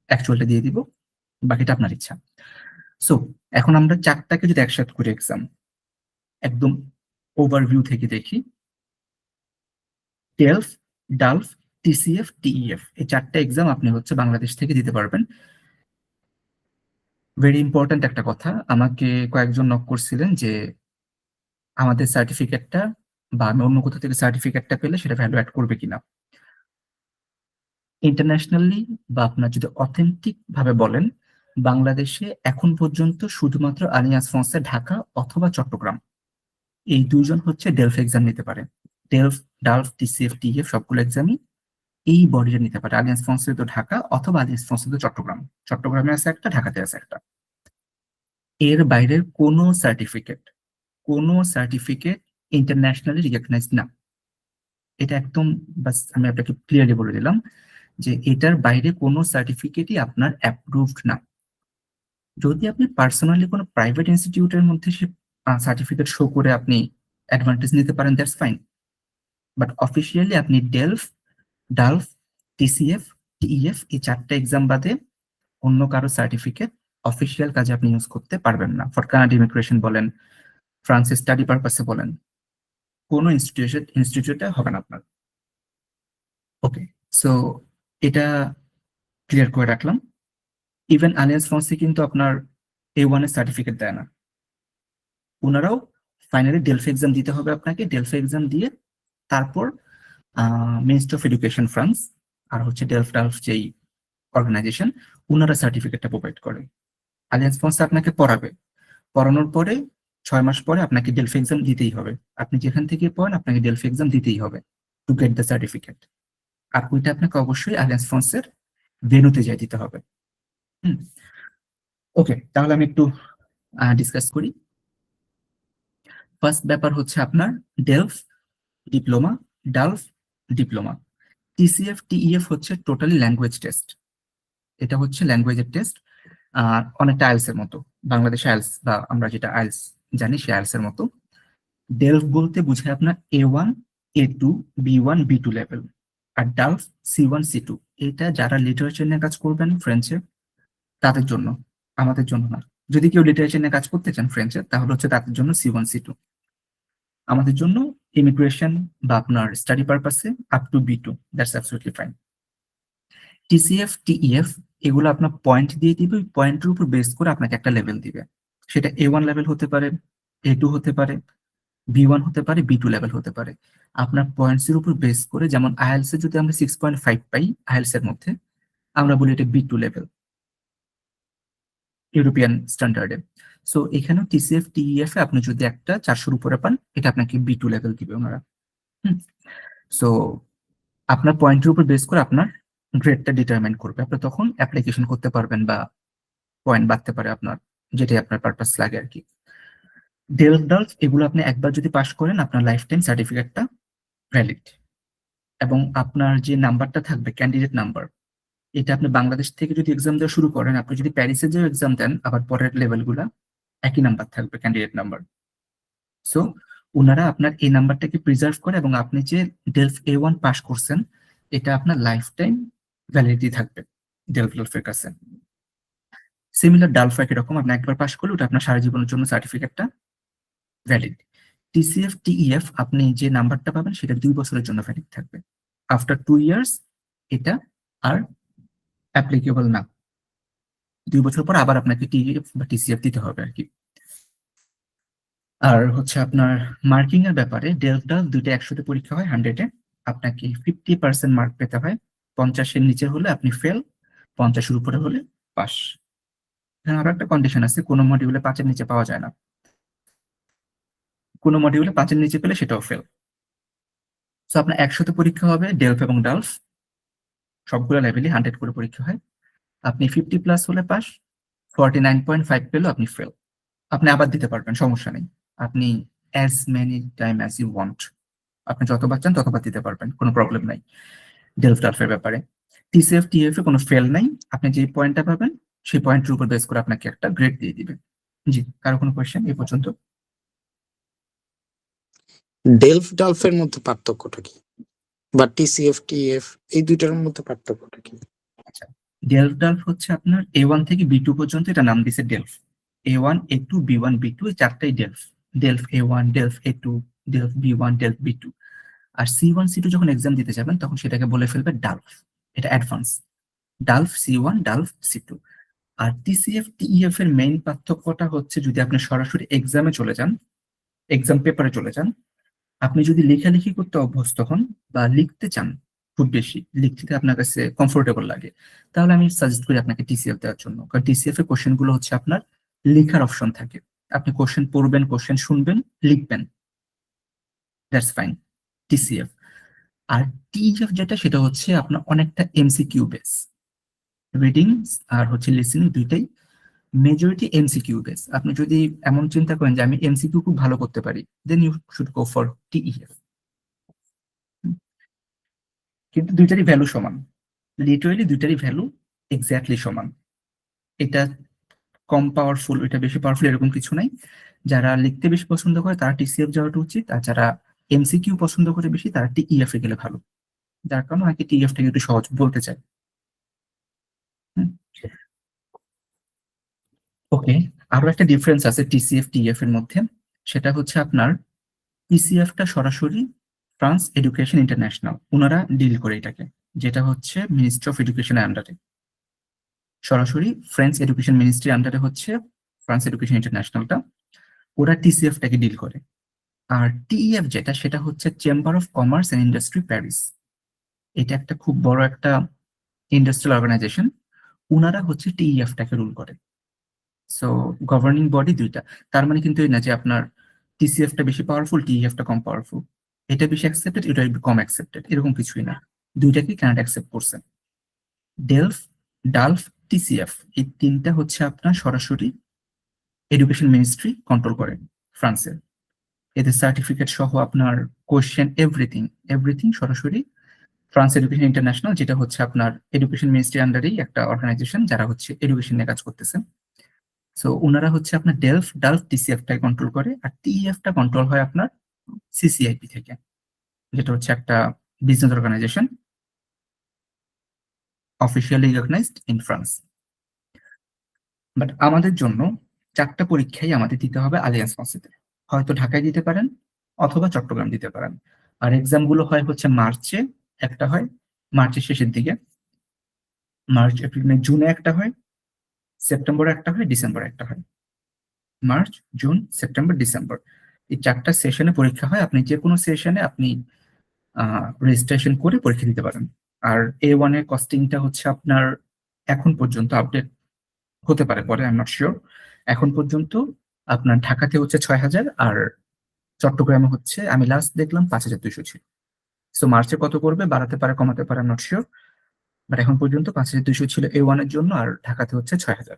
অ্যাকচুয়ালটা দিয়ে দিব, বাকিটা আপনার ইচ্ছা। সো এখন আমরা চারটাকে যদি একসাথে করে এক্সাম একদম ওভারভিউ থেকে দেখি, ডেলফ, ডালফ, টিসিএফ, টিইএফ এই চারটা এক্সাম আপনি হচ্ছে বাংলাদেশ থেকে দিতে পারবেন। ভেরি ইম্পর্ট্যান্ট একটা কথা, আমাকে কয়েকজন নক করছিলেন যে আমাদের সার্টিফিকেটটা বা আমি অন্য কোথাও থেকে সার্টিফিকেটটা পেলে সেটা ভ্যালু অ্যাড করবে কিনা। ইন্টারন্যাশনালি বা আপনার যদি অথেন্টিক ভাবে বলেন, বাংলাদেশে এখন পর্যন্ত শুধুমাত্র আলিয়ান্স ফ্রান্সে ঢাকা অথবা চট্টগ্রাম এই দুইজন হচ্ছে ডেলফ এক্সাম নিতে পারে। ডেলফ, ডালফ, টিসিএফ, টিইএফ সবগুলো এক্সামই এই বডিটা নিতে পারে। আলিয়ান্স ফ্রান্সে তো ঢাকা অথবা আলিয়ান্স ফ্রান্সে তো চট্টগ্রাম, চট্টগ্রামে আছে একটা, ঢাকাতে আছে একটা। এর বাইরের কোনো সার্টিফিকেট ইন্টারন্যাশনালি রিকগনাইজ না। এটা একদম বাস আমি আপনাকে ক্লিয়ারলি বলে দিলাম যে এটার বাইরে কোনো সার্টিফিকেটই আপনার অ্যাপ্রুভড না। যদি আপনি পার্সোনালি কোনো প্রাইভেট ইনস্টিটিউটের মধ্যে সে সার্টিফিকেট শো করে আপনি অ্যাডভান্টেজ নিতে পারেন, দ্যাটস ফাইন। বাট অফিসিয়ালি আপনি ডেলফ, ডালফ, টিসিএফ, টিইএফ এই চারটা এক্সাম বাদে অন্য কারো সার্টিফিকেট অফিসিয়াল কাজে আপনি ইউজ করতে পারবেন না। ফর কানাডা ইমিগ্রেশন বলেন, ফ্রান্সে স্টাডি পারপাসে বলেন, কোনো ইনস্টিটিউটে হবে না আপনার। ওকে, সো এটা ক্লিয়ার করে রাখলাম। ইভেন আলিয়ান্স ফ্রান্সে কিন্তু আপনার A1 এর সার্টিফিকেট দেয় না, ওনারাও ফাইনালি ডেলফ এক্সাম দিতে হবে আপনাকে। ডেলফ এক্সাম দিয়ে তারপর মিনিস্ট্রি অফ এডুকেশন ফ্রান্স আর হচ্ছে ডেলফ ডালফ যেই অর্গানাইজেশন, ওনারা সার্টিফিকেটটা প্রোভাইড করে। আলিয়ান্স ফ্রান্স আপনাকে পড়াবে, পড়ানোর পরে 6 মাস পরে আপনাকে ডেলফ এক্সাম দিতেই হবে। আপনি যেখান থেকে পড়েন আপনাকে ডেলফ এক্সাম দিতেই হবে টু গেট দ্য সার্টিফিকেট। আর ওইটা আপনাকে অবশ্যই আলিয়ান্স ফ্রান্সের ভেন্যুতে যাই দিতে হবে। ওকে, তাহলে আমি একটু ডিসকাস করি। ফার্স্ট ব্যাপার হচ্ছে আপনার DELF diploma, DALF diploma, TCF, TEF হচ্ছে টোটালি ল্যাঙ্গুয়েজ টেস্ট। এটা হচ্ছে ল্যাঙ্গুয়েজের টেস্ট, অনেকটা আইএলস এর মতো। বাংলাদেশে আইএলস বা আমরা যেটা আইএলস জানি সে আইএলস এর মতো। ডেলফ বলতে বোঝায় আপনার A1, A2, B1, B2 level. আর ডালফ C1, C2 এটা যারা লিটারেচার নিয়ে কাজ করবেন ফ্রেঞ্চে তাদের জন্য, আমাদের জন্য না। যদি কেউ লিটারেচার নিয়ে কাজ করতে চান ফ্রেঞ্চে তাহলে হচ্ছে তাদের জন্য C1, C2। আমাদের জন্য ইমিগ্রেশন বা আপনার স্টাডি পারপাসে up to B2, that's absolutely fine. TCF, TEF এগুলো আপনার পয়েন্ট দিয়ে দিবে, ওই পয়েন্টের উপর বেস করে আপনাকে একটা লেভেল দিবে। সেটা A1 লেভেল হতে পারে, A2 হতে পারে, B1 হতে পারে, B2 লেভেল হতে পারে। আপনার পয়েন্টস এর উপর বেস করে, যেমন আইএলস এ যদি আমরা 6.5 পাই আইএলস এর মধ্যে, আমরা বলি এটা B2 লেভেল ইউরোপিয়ান স্ট্যান্ডার্ডে। সো এখানেও টিসিএফ, টিইএফ এ আপনি যদি একটা 400-র উপরে পান এটা আপনাকে B2 লেভেল দিবে ওনারা। সো আপনার পয়েন্টের উপর বেস করে আপনার গ্রেডটা ডিটারমাইন করবে। আপনি তখন অ্যাপ্লিকেশন করতে পারবেন বা পয়েন্ট বাড়তে পারে আপনার, যেটাই আপনার পারপাস লাগে আর কি। ডেলফ, ডালফ এগুলো আপনি একবার যদি পাস করেন আপনার লাইফ টাইম সার্টিফিকেটটা ভ্যালিড। এবং আপনার যে নাম্বারটা থাকবে ক্যান্ডিডেট নাম্বার, এটা আপনি বাংলাদেশ থেকে যদি এক্সাম দেওয়া শুরু করেন, আপনি যদি প্যারিসে যে এক্সাম দেন আবার পরের লেভেলগুলা একই নাম্বার থাকবে, ক্যান্ডিডেট নাম্বার। সো ওনারা আপনার এই নাম্বারটাকে প্রিজার্ভ করে এবং আপনি যে ডেলফ A1 পাস করছেন এটা আপনার লাইফ টাইম ভ্যালিডিটি থাকবে ডেলফের কাছে। সিমিলার ডালফ একই রকম, আপনি একবার পাস করলে ওটা আপনার সারা জীবনের জন্য সার্টিফিকেটটা ভ্যালিড। টিসিএফ, টিইএফ আপনি যে নাম্বারটা পাবেন সেটা 2 বছরের জন্য ভ্যালিড থাকবে। আফটার 2 ইয়ার্স এটা আর অ্যাপ্লিকেবল না। 2 বছর পর আবার আপনাকে টিইএফ বা টিসিএফ দিতে হবে আর কি। আর হচ্ছে আপনার মার্কিং এর ব্যাপারে ডেলফ ডাল দুইটা 100-তে পরীক্ষা হয়, 100-এ আপনাকে 50% মার্ক পেতে হয়। 50-এর নিচে হলে আপনি ফেল, 50-এর উপরে হলে পাস। এখানে আরো একটা কন্ডিশন আছে, কোনো মডিউলে 5-এর নিচে পাওয়া যায় না, কোনো মডিউলে 5-এর নিচে পেলে সেটাও ফেল। সো আপনার 100-তে পরীক্ষা হবে ডেলফ এবং ডালফ, সবগুলো লেভেলই 100 করে পরীক্ষা হয়। আপনি 50+ হলে পাস, 49.5 পেলেও আপনি ফেল। আপনি আবার দিতে পারবেন, সমস্যা নেই। আপনি as many time as you want, আপনি যতবার চান ততবার দিতে পারবেন, কোনো প্রবলেম নাই ডেলফ ডালফের ব্যাপারে। টিসিএফ, টিএফ এ কোনো ফেল নাই, আপনি যে পয়েন্টটা পাবেন সেই পয়েন্টের উপর বেস করে আপনাকে একটা গ্রেড দিয়ে দিবে। জি, কারো কোনো কোয়েশ্চেন এই পর্যন্ত? ডেলফ ডালফের মধ্যে পার্থক্যটা কি, বা টিসিএফ টিএফ এই দুইটার মধ্যে পার্থক্যটা কি? আচ্ছা, ডেলফ ডালফ হচ্ছে আপনার A1 থেকে B2 পর্যন্ত, এটা নাম দিছে Delft. A1 A2 B1 B2 এই চারটাই DELF. DELF A1, DELF A2, DELF B1, DELF B2। আর C1 C2 যখন এক্সাম দিতে যাবেন তখন সেটাকে বলে ফেলবে ডালফ, এটা অ্যাডভান্স। ডালফ C1, ডালফ C2। আর টিসিএফ টিইএফ এর মেইন পার্থক্যটা হচ্ছে যদি আপনি সরাসরি এক্সামে চলে যান, এক্সাম পেপারে চলে যান, আপনি যদি লেখালেখি করতে অভ্যস্ত হন বা লিখতে চান, খুব বেশি লিখতে আপনার কাছে কমফোর্টেবল লাগে, তাহলে আমি সাজেস্ট করি আপনাকে টিসিএফ দেওয়ার জন্য। কারণ টিসিএফ এর কোশ্চেন গুলো হচ্ছে আপনার লেখার অপশন থাকে, আপনি কোশ্চেন পড়বেন, কোশ্চেন শুনবেন, লিখবেন, দ্যাটস ফাইন, টিসিএফ। আর টিইএফ যেটা, সেটা হচ্ছে আপনার অনেকটা এমসিকিউ বেস, রিডিং আর হচ্ছে লিসেনিং দুইটাই মেজরিটি এমসিকিউ বেস। আপনি যদি এমন চিন্তা করেন যে আমি এমসিকিউ খুব ভালো করতে পারি, then you should go for TEF. কিন্তু দুইটারই ভ্যালু সমান, লিটারেলি দুইটারই ভ্যালু এক্স্যাক্টলি সমান। এটা কম পাওয়ারফুল, এটা বেশি পাওয়ারফুল এরকম কিছু নাই। যারা লিখতে বেশি পছন্দ করে তারা টিসিএফ যাওয়াটা উচিত, আর যারা এমসিকিউ পছন্দ করে বেশি তারা টিইএফ এ গেলে ভালো। যার কারণে আগে টিইএফ টাকে একটু সহজ বলতে চাই। ওকে, আরো একটা ডিফারেন্স আছে টিসিএফ টিইএফ এর মধ্যে, সেটা হচ্ছে আপনার টিসিএফ টা সরাসরি ফ্রান্স এডুকেশন ইন্টারন্যাশনাল ওনারা ডিল করে এটাকে, যেটা হচ্ছে মিনিস্ট্রি অফ এডুকেশনের আন্ডারে, সরাসরি ফ্রেঞ্চ এডুকেশন মিনিস্ট্রির আন্ডারে হচ্ছে ফ্রান্স এডুকেশন ইন্টারন্যাশনালটা, ওরা টিসিএফ টাকে ডিল করে। আর টিইএফ যেটা, সেটা হচ্ছে chamber of commerce and industry Paris, এটা একটা খুব বড় একটা ইন্ডাস্ট্রিয়াল অর্গানাইজেশন, ওনারা হচ্ছে টিইএফ টাকে রুল করে। সো গভর্নিং বডি দুইটা, তার মানে কিন্তু এই না যে আপনার টিসিএফ টা বেশি পাওয়ারফুল, টিইএফ টা কম পাওয়ারফুল, এটা বেশি অ্যাকসেপ্টেড, এটা কম অ্যাকসেপ্টেড, এরকম কিছুই না, দুইটাকে কানাডা অ্যাকসেপ্ট করছে। ডেলফ, ডালফ, টিসিএফ এই তিনটা হচ্ছে আপনার সরাসরি এডুকেশন মিনিস্ট্রি কন্ট্রোল করে ফ্রান্সের। এদের সার্টিফিকেট সহ আপনার কোশ্চেন এভরিথিং এভরিথিং সরাসরি ফ্রান্স এডুকেশন ইন্টারন্যাশনাল, যেটা হচ্ছে আপনার এডুকেশন মিনিস্ট্রি আন্ডারেই একটা অর্গানাইজেশন যারা হচ্ছে এডুকেশন নিয়ে কাজ করতেছে। সো ওনারা হচ্ছে আপনার ডেলফ ডালফ টিসিএফ টাই কন্ট্রোল করে, আর টিইএফ টা কন্ট্রোল হয় আপনার সিসিআইপি থেকে, যেটা হচ্ছে একটা business organization officially recognized in France. But আমাদের জন্য চারটা পরীক্ষাই আমাদের দিতে হবে আলিয়ান্স ফ্রান্সেতে, হয়তো ঢাকায় দিতে পারেন অথবা চট্টগ্রাম দিতে পারেন। আর এক্সাম গুলো হয় হচ্ছে মার্চে, একটা হয় মার্চের শেষের দিকে, মার্চ এপ্রিল মে জুনে একটা হয়, সেপ্টেম্বরে একটা হয়, ডিসেম্বরে একটা হয়। মার্চ, জুন, সেপ্টেম্বর, ডিসেম্বর এই চারটা সেশনে পরীক্ষা হয়। আপনি যে কোনো সেশনে আপনি রেজিস্ট্রেশন করে পরীক্ষা দিতে পারেন। আর A1 এর কস্টিংটা হচ্ছে আপনার এখন পর্যন্ত, আপডেট হতে পারে পরে, আই এম নট শিওর, এখন পর্যন্ত আপনার ঢাকাতে হচ্ছে 6,000 আর চট্টগ্রামে হচ্ছে আমি লাস্ট দেখলাম 5,200 ছিল। সো মার্চে কত করবে, বাড়াতে পারে কমাতে পারে, I am not sure, but এখন পর্যন্ত 5,200 ছিল A1 এর জন্য, আর ঢাকাতে হচ্ছে 6,000।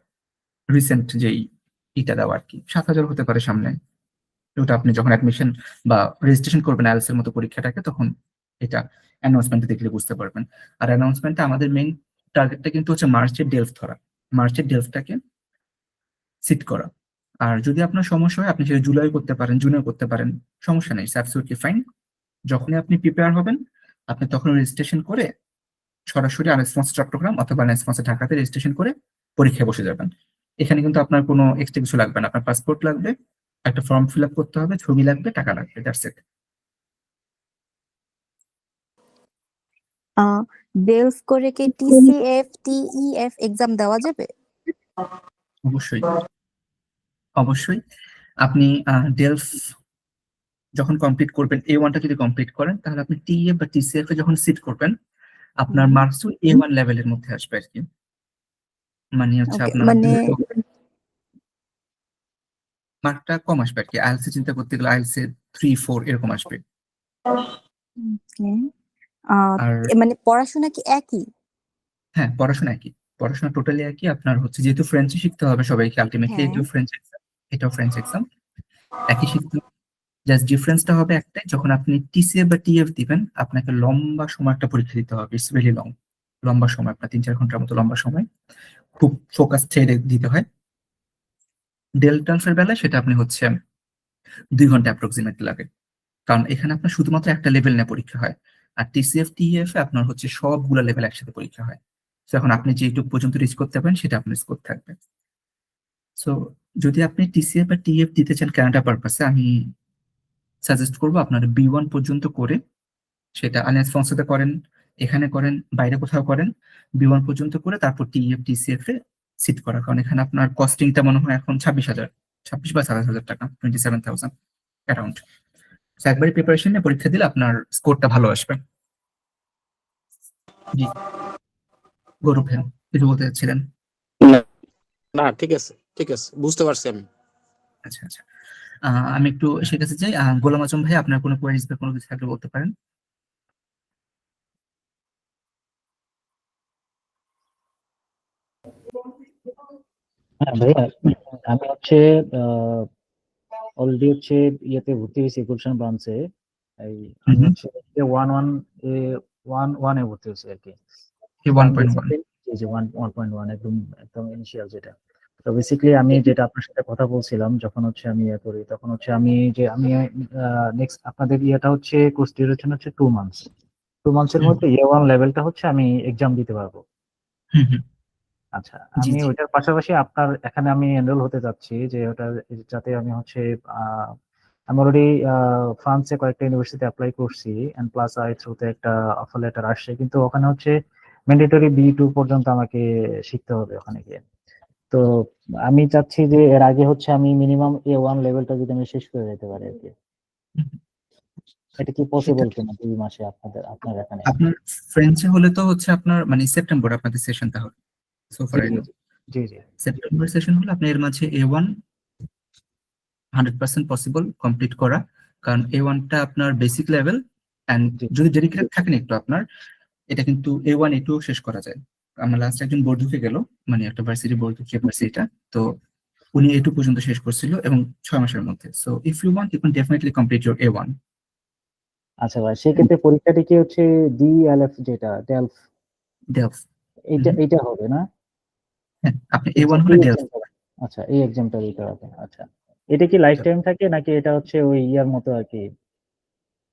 রিসেন্ট যেই ইটা দেওয়া আর কি, 7,000 হতে পারে সামনে, ওটা আপনি যখন অ্যাডমিশন বা রেজিস্ট্রেশন করবেন আইএলটিএস এর মতো পরীক্ষাটাকে, তখন এটা অ্যানাউন্সমেন্টে দেখলে বুঝতে পারবেন। আর অ্যানাউন্সমেন্টে আমাদের মেইন টার্গেটটা কিন্তু হচ্ছে মার্চের ডেলফ ধরা, মার্চের ডেলফটাকে সিট করা। আর যদি আপনার সমস্যা হয় আপনি সেটা জুলাই করতে পারেন, জুনে করতে পারেন, সমস্যা নেই, অ্যাবসলিউটলি ফাইন। যখনই আপনি প্রিপেয়ার হবেন আপনি তখন রেজিস্ট্রেশন করে সরাসরি আইএলটিএস চট্টগ্রাম অথবা আইএলটিএস ঢাকাতে রেজিস্ট্রেশন করে পরীক্ষায় বসে যাবেন। এখানে কিন্তু আপনার কোনো এক্সট্রা কিছু লাগবে না, আপনার পাসপোর্ট লাগবে, একটা ফর্ম ফিল আপ করতে হবে, ছবি লাগবে, টাকা লাগবে, দ্যাটস ইট। ডেলফ করে কি টিসিএফ টিইএফ এক্সাম দেওয়া যাবে? অবশ্যই অবশ্যই। আপনি ডেলফ যখন কমপ্লিট করবেন, A1টা যদি কমপ্লিট করেন, তাহলে আপনি টিইএফ বা টিসিএফ এ যখন সিট করবেন আপনার মার্কসও A1 লেভেলের মধ্যে আসবে আর কি। মানে হচ্ছে ওকে, আপনার মানে মার্কটা কম আসবে আর কি, আইএলটিএস এ চিন্তা করতে গেলে আইএলটিএস এ 3-4 এরকম আসবে। ওকে, আর মানে পড়াশোনা কি একই? হ্যাঁ, পড়াশোনা একই, পড়াশোনা টোটালি একই। আপনার হচ্ছে যেহেতু ফ্রেঞ্চ শিখতে হবে সবাইকে, আলটিমেটলি হ্যাঁ। এটাও ফ্রেঞ্চ এক্সাম, এটাও ফ্রেঞ্চ এক্সাম, একই শিখতে হবে। জাস্ট ডিফারেন্সটা হবে একটাই, যখন আপনি টিসিএফ বা টিএফ দিবেন আপনাকে লম্বা সময় একটা পরীক্ষা দিতে হবে, ইটস ভেরি লং, লম্বা সময়, আপনার 3-4 ঘন্টার মতো লম্বা সময়, খুব ফোকাস ছেড়ে দিতে হয়। ডেল্টালফের বেলায় সেটা আপনি হচ্ছে 2 ঘন্টা অ্যাপ্রক্সিমেটলি লাগে। কারণ এখানে আপনার শুধুমাত্র একটা লেভেল নিয়ে পরীক্ষা হয়, আর টিসিএফ টিএফ এ আপনার হচ্ছে সবগুলা লেভেল একসাথে পরীক্ষা হয়। তো এখন আপনি যেটুকু পর্যন্ত রিচ করতে পারেন সেটা আপনার স্কোর থাকবে। সো যদি আপনি টিসিএফ বা টিএফ দিতে চান কানাডা পারপাসে, আমি সাজেস্ট করবো আপনার B1 পর্যন্ত করে, সেটা আলিয়ান্স ফ্রান্সেতে করেন, এখানে করেন, বাইরে কোথাও করেন, B1 পর্যন্ত করে তারপর টিএফ টিসিএফ এ সিট করা। কারণ এখানে আপনার কস্টিংটা মনে হয় এখন 26 বা 27,000 টাকা, 27,000 অ্যারাউন্ড। একবারই প্রিপারেশন নিয়ে পরীক্ষা দিলে আপনার স্কোরটা ভালো আসবে। জি, গৌরব ভাই কিছু বলতে চাচ্ছিলেন? না, ঠিক আছে, ঠিক আছে, বুঝতে পারছি আমি। আচ্ছা আচ্ছা, আমি একটু সে কাছে যাই। গোলাম আজম ভাই, আপনার কোনো কোয়ারিজ বা কোনো কিছু থাকলে বলতে পারেন। হ্যাঁ ভাইয়া, আমি হচ্ছে অলরেডি হচ্ছে ইয়েতে ভর্তি হয়েছি গুলশান ব্রাঞ্চে। এই আমি হচ্ছে এ 1.1 এ ভর্তি হয়েছি আর কি। এই তো আমি 1.1। basically এই যে 1.1 একদম একদম ইনিশিয়াল যেটা। তো বেসিক্যালি আমি যেটা আপনার সাথে কথা বলছিলাম, যখন হচ্ছে আমি ইয়ে করি, তখন হচ্ছে আমি নেক্সট আপনাদের ইয়েটা হচ্ছে কোর্স ডিউরেশন হচ্ছে 2 মান্থস। 2 মান্থসের মধ্যে A1 লেভেলটা হচ্ছে আমি এক্সাম দিতে পারবো। হুম হুম, আচ্ছা, জি আমি জি। ওইটার পাশাপাশি আপনার এখানে আমি এনরোল হতে যাচ্ছি, যে ওটা যাতে আমি হচ্ছে আমি অলরেডি ফ্রান্সে কয়েকটা ইউনিভার্সিটিতে অ্যাপ্লাই করছি, এন্ড প্লাস আই থ্রুতে একটা অফার লেটার আসছে, কিন্তু ওখানে হচ্ছে ম্যান্ডেটরি B2 পর্যন্ত আমাকে শিখতে হবে ওখানে গিয়ে। তো আমি চাচ্ছি যে এর আগে হচ্ছে আমি মিনিমাম A1 লেভেলটা যদি আমি শেষ করে যেতে পারি আর কি। এটা কি সেটা পসিবল কিনা 2 মাসে আপনার এখানে? আপনার ফ্রেঞ্চে হলে তো হচ্ছে আপনার মানে সেপ্টেম্বর আপনাদের সেশন, তাহলে সো ফার জি আই জি নো জি জি সেপ্টেম্বর সেশন হলে আপনি এর মাঝে A1 100% পসিবল কমপ্লিট করা। কারণ A1টা আপনার বেসিক লেভেল, এন্ড জি যদি ডেডিকেটেড থাকেন একটু আপনার, এটা কিন্তু A1 A2 শেষ করা যায়। আমার লাস্ট একজন বোর্ড ঢুকে গেল, মানে একটা ভার্সিটি বোর্ড ঢুকিয়ে ভার্সিটিটা, তো উনি A2 পর্যন্ত শেষ করছিল এবং 6 মাসের মধ্যে। So if you want you can definitely complete your A1। আচ্ছা ভাই, সেক্ষেত্রে পরীক্ষাটি কি হচ্ছে DELF যেটা ডেলফ, ডেলফ। এইটা হবে না? হ্যাঁ, আপনি আচ্ছা, A1 হলে এই ডেলফ। এক্সামটা, আচ্ছা এই এক্সামটা দিতে হবে। আচ্ছা, এটা কি লাইফ টাইম থাকে নাকি এটা হচ্ছে ওই ইয়ার মতো আর কি?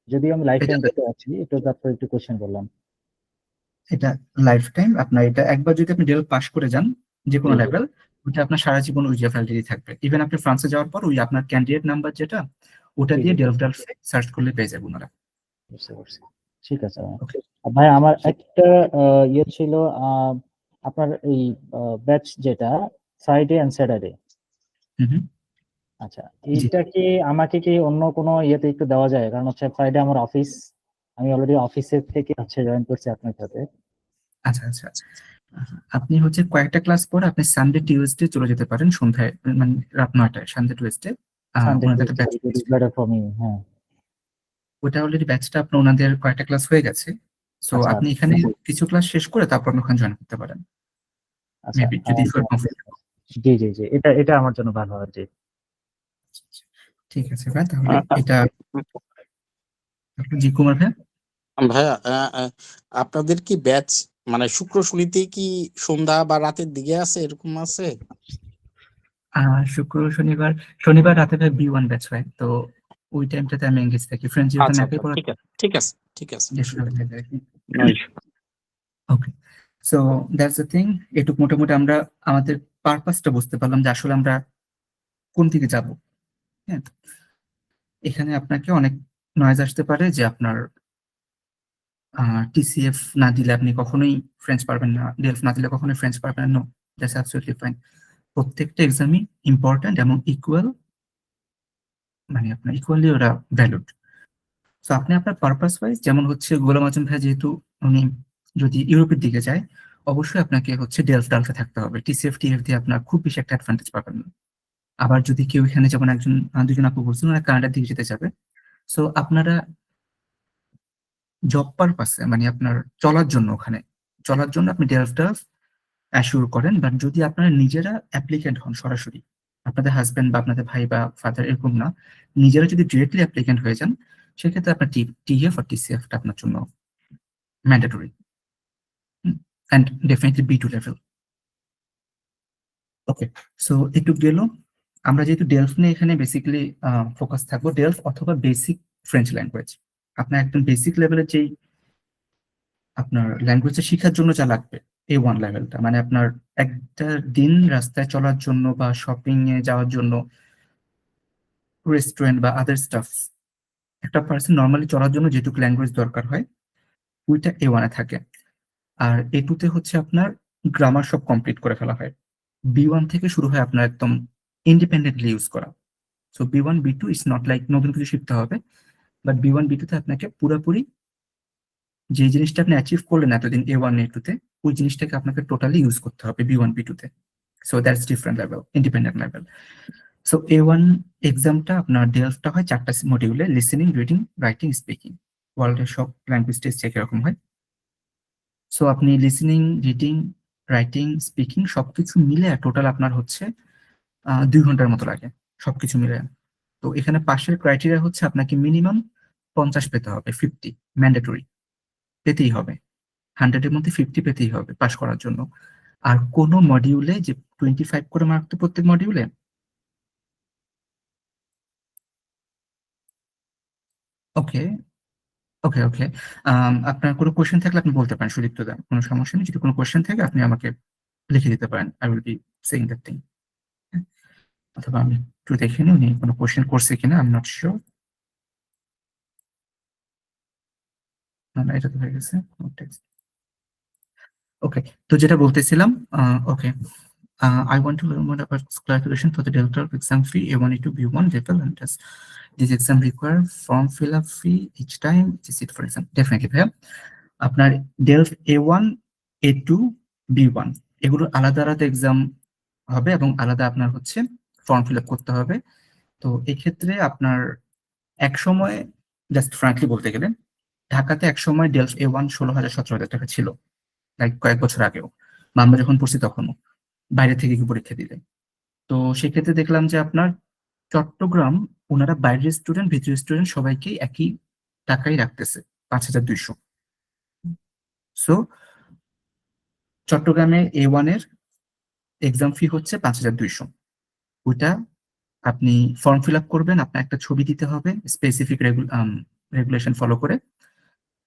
যদিও আমি লাইফ এটা টাইম দিতে আছি, একটু তারপর একটু কোশ্চেন করলাম। এটা লাইফ টাইম আপনার, এটা একবার যদি আপনি ডেল পাস করে যান যে কোনো জি জি লেভেল, ওটা আপনার সারা জীবন ওই যে ভ্যালিডিটি থাকবে। ইভেন আপনি ফ্রান্সে যাওয়ার পর ওই আপনার ক্যান্ডিডেট নাম্বার যেটা, ওটা জি দিয়ে জি, ডেলফে সার্চ করলে পেয়ে যাবেন ওনারা। বুঝতে পারছি। ঠিক আছে ভাই। ওকে। আর ভাই আমার একটা ইয়ে ছিল, আপনার এই ব্যাচ যেটা ফ্রাইডে এন্ড স্যাটারডে, হুম হুম, আচ্ছা জি। এইটা কি আমাকে কি অন্য কোনো ইয়েতে একটু দেওয়া যায়? কারণ হচ্ছে ফ্রাইডে আমার অফিস, আমি অলরেডি অফিসের থেকে হচ্ছে জয়েন করছি আপনার সাথে। আচ্ছা আচ্ছা, আপনি হচ্ছে কয়েকটা ক্লাস পরে আপনি সানডে টিউসডে চলে যেতে পারেন সন্ধ্যায়, মানে রাত 9টায় সানডে টিউসডে। সানডে ওনাদের একটা Tuesday batch, is better for me. হ্যাঁ, ওটা অলরেডি ব্যাচটা আপনার ওনাদের কয়েকটা ক্লাস হয়ে গেছে। সো আচ্ছা আপনি এখানে কিছু ক্লাস শেষ করে তারপর আপনি ওখানে জয়েন করতে পারেন, আচ্ছা। মেবি যদি ফর কমফোর্টেবল। জি জি জি, এটা এটা আমার জন্য ভালো হয়। জি ঠিক আছে ভাই, তাহলে এটা জি কুমার ভাই। ভাইয়া, আপনাদের কি ব্যাচ মানে শুক্র শনিতে কি সন্ধ্যা বা রাতের দিকে আছে, এরকম আছে? শুক্র শনিবার, শনিবার রাতে ভাই B1 ব্যাচ হয়, তো ওই টাইমটাতে আমি এঙ্গেজ থাকি। ফ্রেন্ড যেহেতু আচ্ছা ম্যাপে আচ্ছা, পড়া, ঠিক আছে, ঠিক আছে, ঠিক আছে। No issue. Okay. So that's the thing. এটুকু মোটামুটি আমরা আমাদের পারপাসটা বুঝতে পারলাম যে আসলে আমরা কোন দিকে যাব। হ্যাঁ, এখানে আপনাকে অনেক নয়েজ আসতে পারে যে আপনার টিসিএফ না দিলে আপনি কখনোই ফ্রেঞ্চ পারবেন না, ডিএলএফ না দিলে কখনোই ফ্রেঞ্চ পারবেন না। No, that's absolutely fine. প্রত্যেকটা এক্সামই ইম্পর্ট্যান্ট এবং ইকুয়াল, মানে আপনার ইকুয়ালি ওরা ভ্যালুড। তো আপনি আপনার পারপাস ওয়াইজ, যেমন হচ্ছে গোলাম আজম ভাই যেহেতু উনি যদি ইউরোপের দিকে যায়, অবশ্যই আপনাকে হচ্ছে ডালফে থাকতে হবে। টিসিএফ টিএফ দিয়ে আপনার খুব বেশি একটা অ্যাডভান্টেজ পাবেন না। আবার যদি কেউ এখানে, যেমন একজন দুজন আপু বলছেন ওরা কানাডার দিকে যেতে যাবে, সো আপনারা জব পারপাসে মানে আপনার চলার জন্য, ওখানে চলার জন্য আপনি ডালফ অ্যাসিওর করেন। বাট যদি আপনারা নিজেরা অ্যাপ্লিকেন্ট হন সরাসরি, আপনাদের হাজবেন্ড বা আপনাদের ভাই বা ফাদার এরকম না, নিজেরা যদি ডিরেক্টলি অ্যাপ্লিকেন্ট হয়ে যান, সেক্ষেত্রে আপনার টিএফ আর টিসিএফটা আপনার জন্য mandatory, and definitely B2 level. Okay, so একটু গেল। আমরা যেহেতু ডেলফ নিয়ে এখানে বেসিক্যালি ফোকাস থাকবো, ডেলফ অথবা বেসিক ফ্রেঞ্চ ল্যাঙ্গুয়েজ। আপনার একদম বেসিক লেভেলের যেই আপনার ল্যাঙ্গুয়েজটা শেখার জন্য যা লাগবে A1 লেভেলটা, মানে আপনার একটা দিন রাস্তায় চলার জন্য বা শপিং এ যাওয়ার জন্য, রেস্টুরেন্ট বা আদার স্টাফ, একটা পার্সন নর্মালি চলার জন্য যেটুকু ল্যাঙ্গুয়েজ দরকার হয় ওইটা A1 এ থাকে। আর A2 তে হচ্ছে আপনার গ্রামার সব কমপ্লিট করে ফেলা হয়। B1 থেকে শুরু হয় আপনার একদম ইন্ডিপেন্ডেন্টলি ইউজ করা। So B1 B2 it's not like নতুন কিছু শিখতে হবে, বাট B1 B2 তে আপনাকে পুরোপুরি যে জিনিসটা আপনি অ্যাচিভ করলেন এতদিন A1 A2 তে, ওই জিনিসটাকে আপনাকে টোটালি ইউজ করতে হবে B1 B2 তে। So that's different level, independent level. So A1 এক্সামটা আপনার ডেলফটা হয় 4টা মডিউলে, লিসেনিং, রিডিং, রাইটিং, স্পিকিং। ওয়ার্ল্ডের সব ল্যাঙ্গুয়েজ টেস্ট একরকম হয়। সো আপনি লিসেনিং, রিডিং, রাইটিং, স্পিকিং সবকিছু মিলে টোটাল আপনার হচ্ছে 2 ঘন্টার মতো লাগে সবকিছু মিলে। তো এখানে পাশের ক্রাইটেরিয়া হচ্ছে আপনাকে মিনিমাম 50 পেতে হবে, 50 ম্যান্ডেটরি পেতেই হবে, 100-এর মধ্যে 50 পেতেই হবে পাস করার জন্য। আর কোন মডিউলে যে 25 করে মার্ক তো প্রত্যেক মডিউলে, ওকে ওকে ওকে। আপনার কোনো কোয়েশ্চেন থাকলে আপনি বলতে পারেন সুদীপ্ত দা, কোনো সমস্যা নেই। যদি কোনো কোয়েশ্চেন থাকে আপনি আমাকে লিখে দিতে পারেন, I will B saying that thing. অথবা আমি একটু দেখে নিই উনি কোনো কোয়েশ্চেন করছে কিনা, আই এম নট শিওর। না না, এটা তো হয়ে গেছে। ওকে, তো যেটা বলতেছিলাম, ওকে, I want to learn more about clarification for the delta of exam fee A1 A2 B1 level, and does this exam require form fill up fee each time? Is it for exam? Definitely ভাইয়া, আপনার ডেলফ A1 A2 B1 এগুলো আলাদা আলাদা এক্সাম হবে এবং আলাদা আপনার হচ্ছে ফর্ম ফিল আপ করতে হবে। তো এক্ষেত্রে আপনার এক সময়, জাস্ট ফ্রাঙ্কলি বলতে গেলে, ঢাকাতে এক সময় ডেলফ A1 16,000 17,000 টাকা ছিল, লাইক কয়েক বছর আগেও, বা আমরা যখন পড়ছি তখনও, বাইরে থেকে কি পরীক্ষা দিলে। তো সেক্ষেত্রে দেখলাম যে আপনার চট্টগ্রাম, ওনারা বাইরের স্টুডেন্ট ভিতরের স্টুডেন্ট সবাইকে একই টাকাই রাখতেছে, 5,200। সো চট্টগ্রামে A1 এর এক্সাম ফি হচ্ছে 5,200। ওইটা আপনি ফর্ম ফিল আপ করবেন, আপনার একটা ছবি দিতে হবে স্পেসিফিক রেগুলেশন ফলো করে,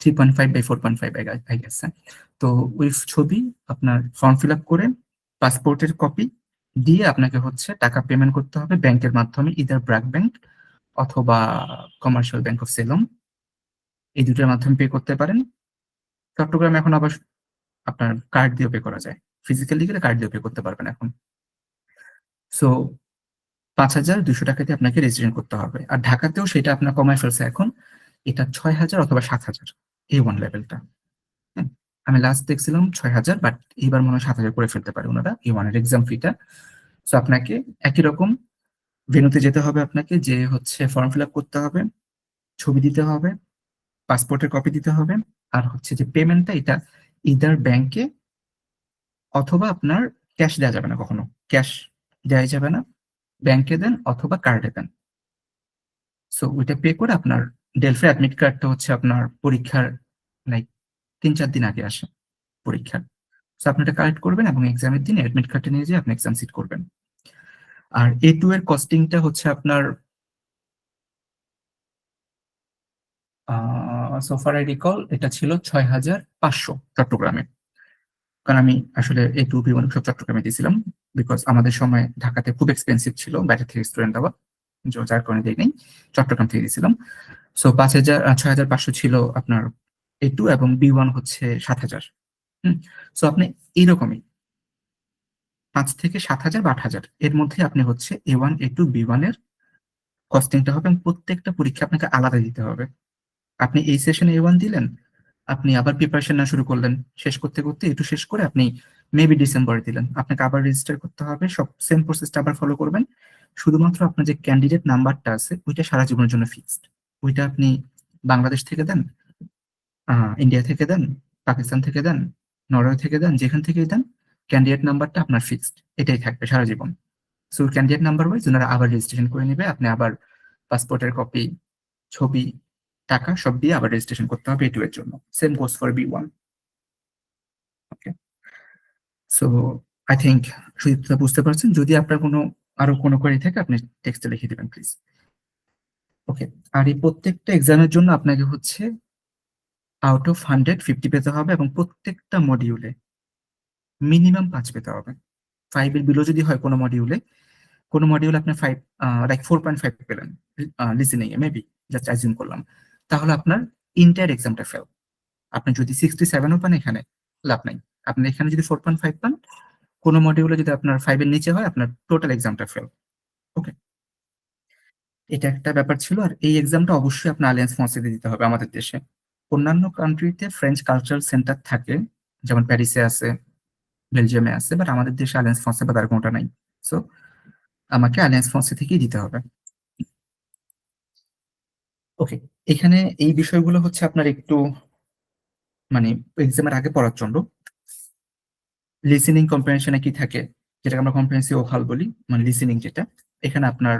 3.5/4.5 আই গেস। তো ওই ছবি আপনার ফর্ম ফিল আপ করে পাসপোর্টের কপি দিয়ে আপনাকে হচ্ছে টাকা পেমেন্ট করতে হবে ব্যাংকের মাধ্যমে, ইদার ব্র্যাক ব্যাংক অথবা কমার্শিয়াল ব্যাংক অফ সেলম, এই দুটোর মাধ্যমে পে করতে পারেন। চট্টগ্রামে এখন আবার আপনার কার্ড দিয়ে পে করা যায়, ফিজিক্যালি গেলে কার্ড দিয়ে পে করতে পারবেন এখন। সো 5,200 টাকা দিয়ে আপনাকে রেজিস্ট্রেশন করতে হবে। আর ঢাকাতেও সেটা আপনার কমায় ফেলছে এখন, এটা 6,000 অথবা 7,000 A1 লেভেলটা। আমি লাস্ট দেখছিলাম 6,000, বাট এইবার মনে হয় 7,000 করে ফেলতে পারে ওনারা A1 এর এক্সাম ফিটা। সো আপনাকে একই রকম ভেন্যুতে যেতে হবে, আপনাকে যে হচ্ছে ফর্ম ফিল আপ করতে হবে, ছবি দিতে হবে, পাসপোর্টের কপি দিতে হবে, আর হচ্ছে যে পেমেন্টটা এটা ইদার ব্যাংকে অথবা আপনার ক্যাশ দেওয়া যাবে না, কখনো ক্যাশ দেওয়া যাবে না, ব্যাংকে দেন অথবা কার্ডে দেন। সো ওইটা পে করে আপনার ডেলফি অ্যাডমিট কার্ডটা হচ্ছে আপনার পরীক্ষার লাইক 3-4 দিন আগে আসে পরীক্ষার। সো আপনি এটা কালেক্ট করবেন এবং এক্সামের দিন অ্যাডমিট কার্ডটা নিয়ে যেয়ে আপনি এক্সাম সিট করবেন। আর A2 এর কস্টিংটা হচ্ছে আপনার সোফার আই রিকল এটা ছিল 6,500 চট্টগ্রামে। কারণ আমি আসলে A2 B1 সব চট্টগ্রামে দিয়েছিলাম, বিকজ আমাদের সময় ঢাকাতে খুব এক্সপেন্সিভ ছিল বাইরে থেকে স্টুডেন্ট দেওয়া, যার কারণে দিই নেই, চট্টগ্রাম থেকে দিয়েছিলাম। সো 6,500 ছিল আপনার A2 এবং B1 হচ্ছে 7,000। সো আপনি এইরকমই 5 থেকে 7,000 বা 8,000 এর মধ্যে আপনি হচ্ছে A1 A2 B1 এর কস্টিংটা হবে, এবং প্রত্যেকটা পরীক্ষা আপনাকে আলাদা দিতে হবে। আপনি এই সেশনে A1 দিলেন, আপনি আবার প্রিপারেশন না শুরু করলেন, শেষ করতে করতে A2 শেষ করে আপনি মেবি ডিসেম্বরে দিলেন, আপনাকে আবার রেজিস্টার করতে হবে, সব সেম প্রসেসটা আবার ফলো করবেন। শুধুমাত্র আপনার যে ক্যান্ডিডেট নাম্বারটা আছে ওইটা সারা জীবনের জন্য ফিক্সড। ওইটা আপনি বাংলাদেশ থেকে দেন, ইন্ডিয়া থেকে দেন, পাকিস্তান থেকে দেন, নরওয়ে থেকে দেন, যেখান থেকেই দেন, ক্যান্ডিডেট নাম্বারটা আপনার ফিক্সড, এটাই থাকবে সারা জীবন। সো ক্যান্ডিডেট নাম্বার ওয়াইজ ওনারা আবার রেজিস্ট্রেশন করে নেবে, আপনি আবার পাসপোর্টের কপি, ছবি, টাকা সব দিয়ে আবার রেজিস্ট্রেশন করতে হবে A2 এর জন্য। Same goes for B1। Okay, so I think Sudipta বুঝতে পারছেন। যদি আপনার আরো কোনো কোয়েরি থাকে আপনি টেক্সটে লিখে দিবেন প্লিজ। ওকে, আর এই প্রত্যেকটা এক্সামের জন্য আপনাকে হচ্ছে আউট অফ 150 পেতে হবে এবং প্রত্যেকটা মডিউলে মিনিমাম 5 পেতে হবে। 5 এর বিলো যদি হয় কোনো মডিউলে আপনি 5 লাইক 4.5 পেলেন লিসেনিং এ মেবি, জাস্ট অ্যাজিউম করলাম, তাহলে আপনার ইন্টায়ার এক্সামটা ফেল। আপনি যদি 67ও পান এখানে লাভ নাই। আপনি এখানে যদি 4.5 পান, কোনো মডিউলে যদি আপনার 5 এর নিচে হয় আপনার টোটাল এক্সামটা ফেল। ওকে, এটা একটা ব্যাপার ছিল। আর এই এক্সামটা অবশ্যই আপনার আলিয়ান্স ফ্রান্সে দিতে হবে আমাদের দেশে। অন্যান্য কান্ট্রিতে ফ্রেঞ্চ কালচারাল সেন্টার থাকে, যেমন প্যারিসে আছে, বেলজিয়ামে আছে, বাট আমাদের দেশে আলিয়ান্স ফ্রান্সে বা তার কোনটা নাই। সো আমাকে আলিয়ান্স ফ্রান্সে থেকেই দিতে হবে। ওকে, এখানে এই বিষয়গুলো হচ্ছে আপনার একটু মানে এক্সামের আগে পড়ার জন্য। লিসেনিং কম্প্রিহেনশনে কি থাকে, যেটাকে আমরা কম্প্রিহেন্সিভ ওরাল বলি, মানে লিসেনিং যেটা, এখানে আপনার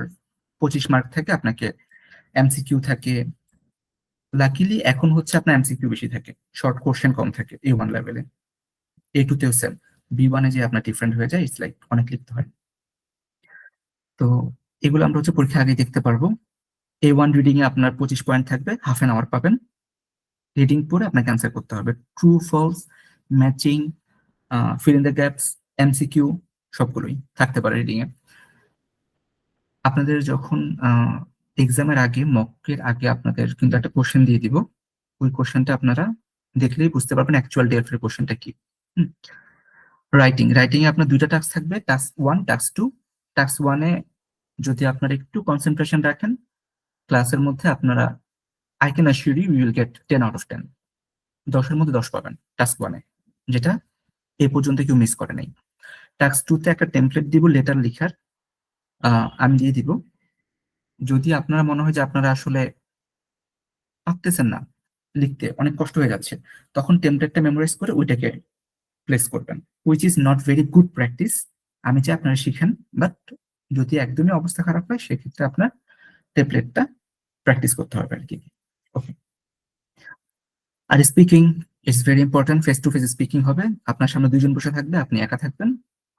25 মার্ক থাকে, আপনাকে এমসিকিউ থাকে। লাকিলি এখন হচ্ছে আপনার এমসিকিউ বেশি থাকে, শর্ট কোশ্চেন কম থাকে A1 লেভেলে। A2 তেও সেম, B1 এ যে আপনার ডিফারেন্ট হয়ে যায়, ইটস লাইক অনেক লিখতে হয়। তো এগুলো আমরা হচ্ছে পরীক্ষা আগে দেখতে পারবো। A1 রিডিং এ আপনার 25 পয়েন্ট থাকবে, হাফ এন আওয়ার পাবেন। রিডিং পড়ে আপনাকে অ্যান্সার করতে হবে, true false, matching, fill in the gaps, MCQ সবগুলোই থাকতে পারে রিডিং এ। আপনাদের যখন এক্সামের আগে, মকের আগে আপনাদের কিন্তু একটা কোশ্চেন দিয়ে দিব। ওই কোশ্চেনটা আপনারা দেখলেই বুঝতে পারবেন অ্যাকচুয়াল ডিএলএড এর কোশ্চেনটা কি। রাইটিং এ আপনার দুইটা টাস্ক থাকবে, টাস্ক 1, টাস্ক 2। টাস্ক 1 এ যদি আপনারা একটু কনসেন্ট্রেশন রাখেন ক্লাসের মধ্যে, আপনারা I can assure you will get 10 out of 10, 10 এর মধ্যে 10 পাবেন টাস্ক 1 এ, যেটা এ পর্যন্ত কেউ মিস করে নাই। টাস্ক 2 তে একটা টেমপ্লেট দিব লেটার লেখার, আমি দিয়ে দিব। যদি আপনারা মনে হয় যে আপনারা আসলে পারতেছেন না লিখতে, অনেক কষ্ট হয়ে যাচ্ছে, তখন টেমপ্লেটটা মেমোরাইজ করে ওইটাকে প্লেস করবেন, which is not very good practice. আমি চাই আপনারা শিখেন, বাট যদি একদমই অবস্থা খারাপ হয় সেক্ষেত্রে আপনার টেমপ্লেটটা প্র্যাকটিস করতে হবে আর কি। ওকে, আর speaking it's very important. Face to face speaking হবে, আপনার সামনে দুইজন বসে থাকবে, আপনি একা থাকবেন,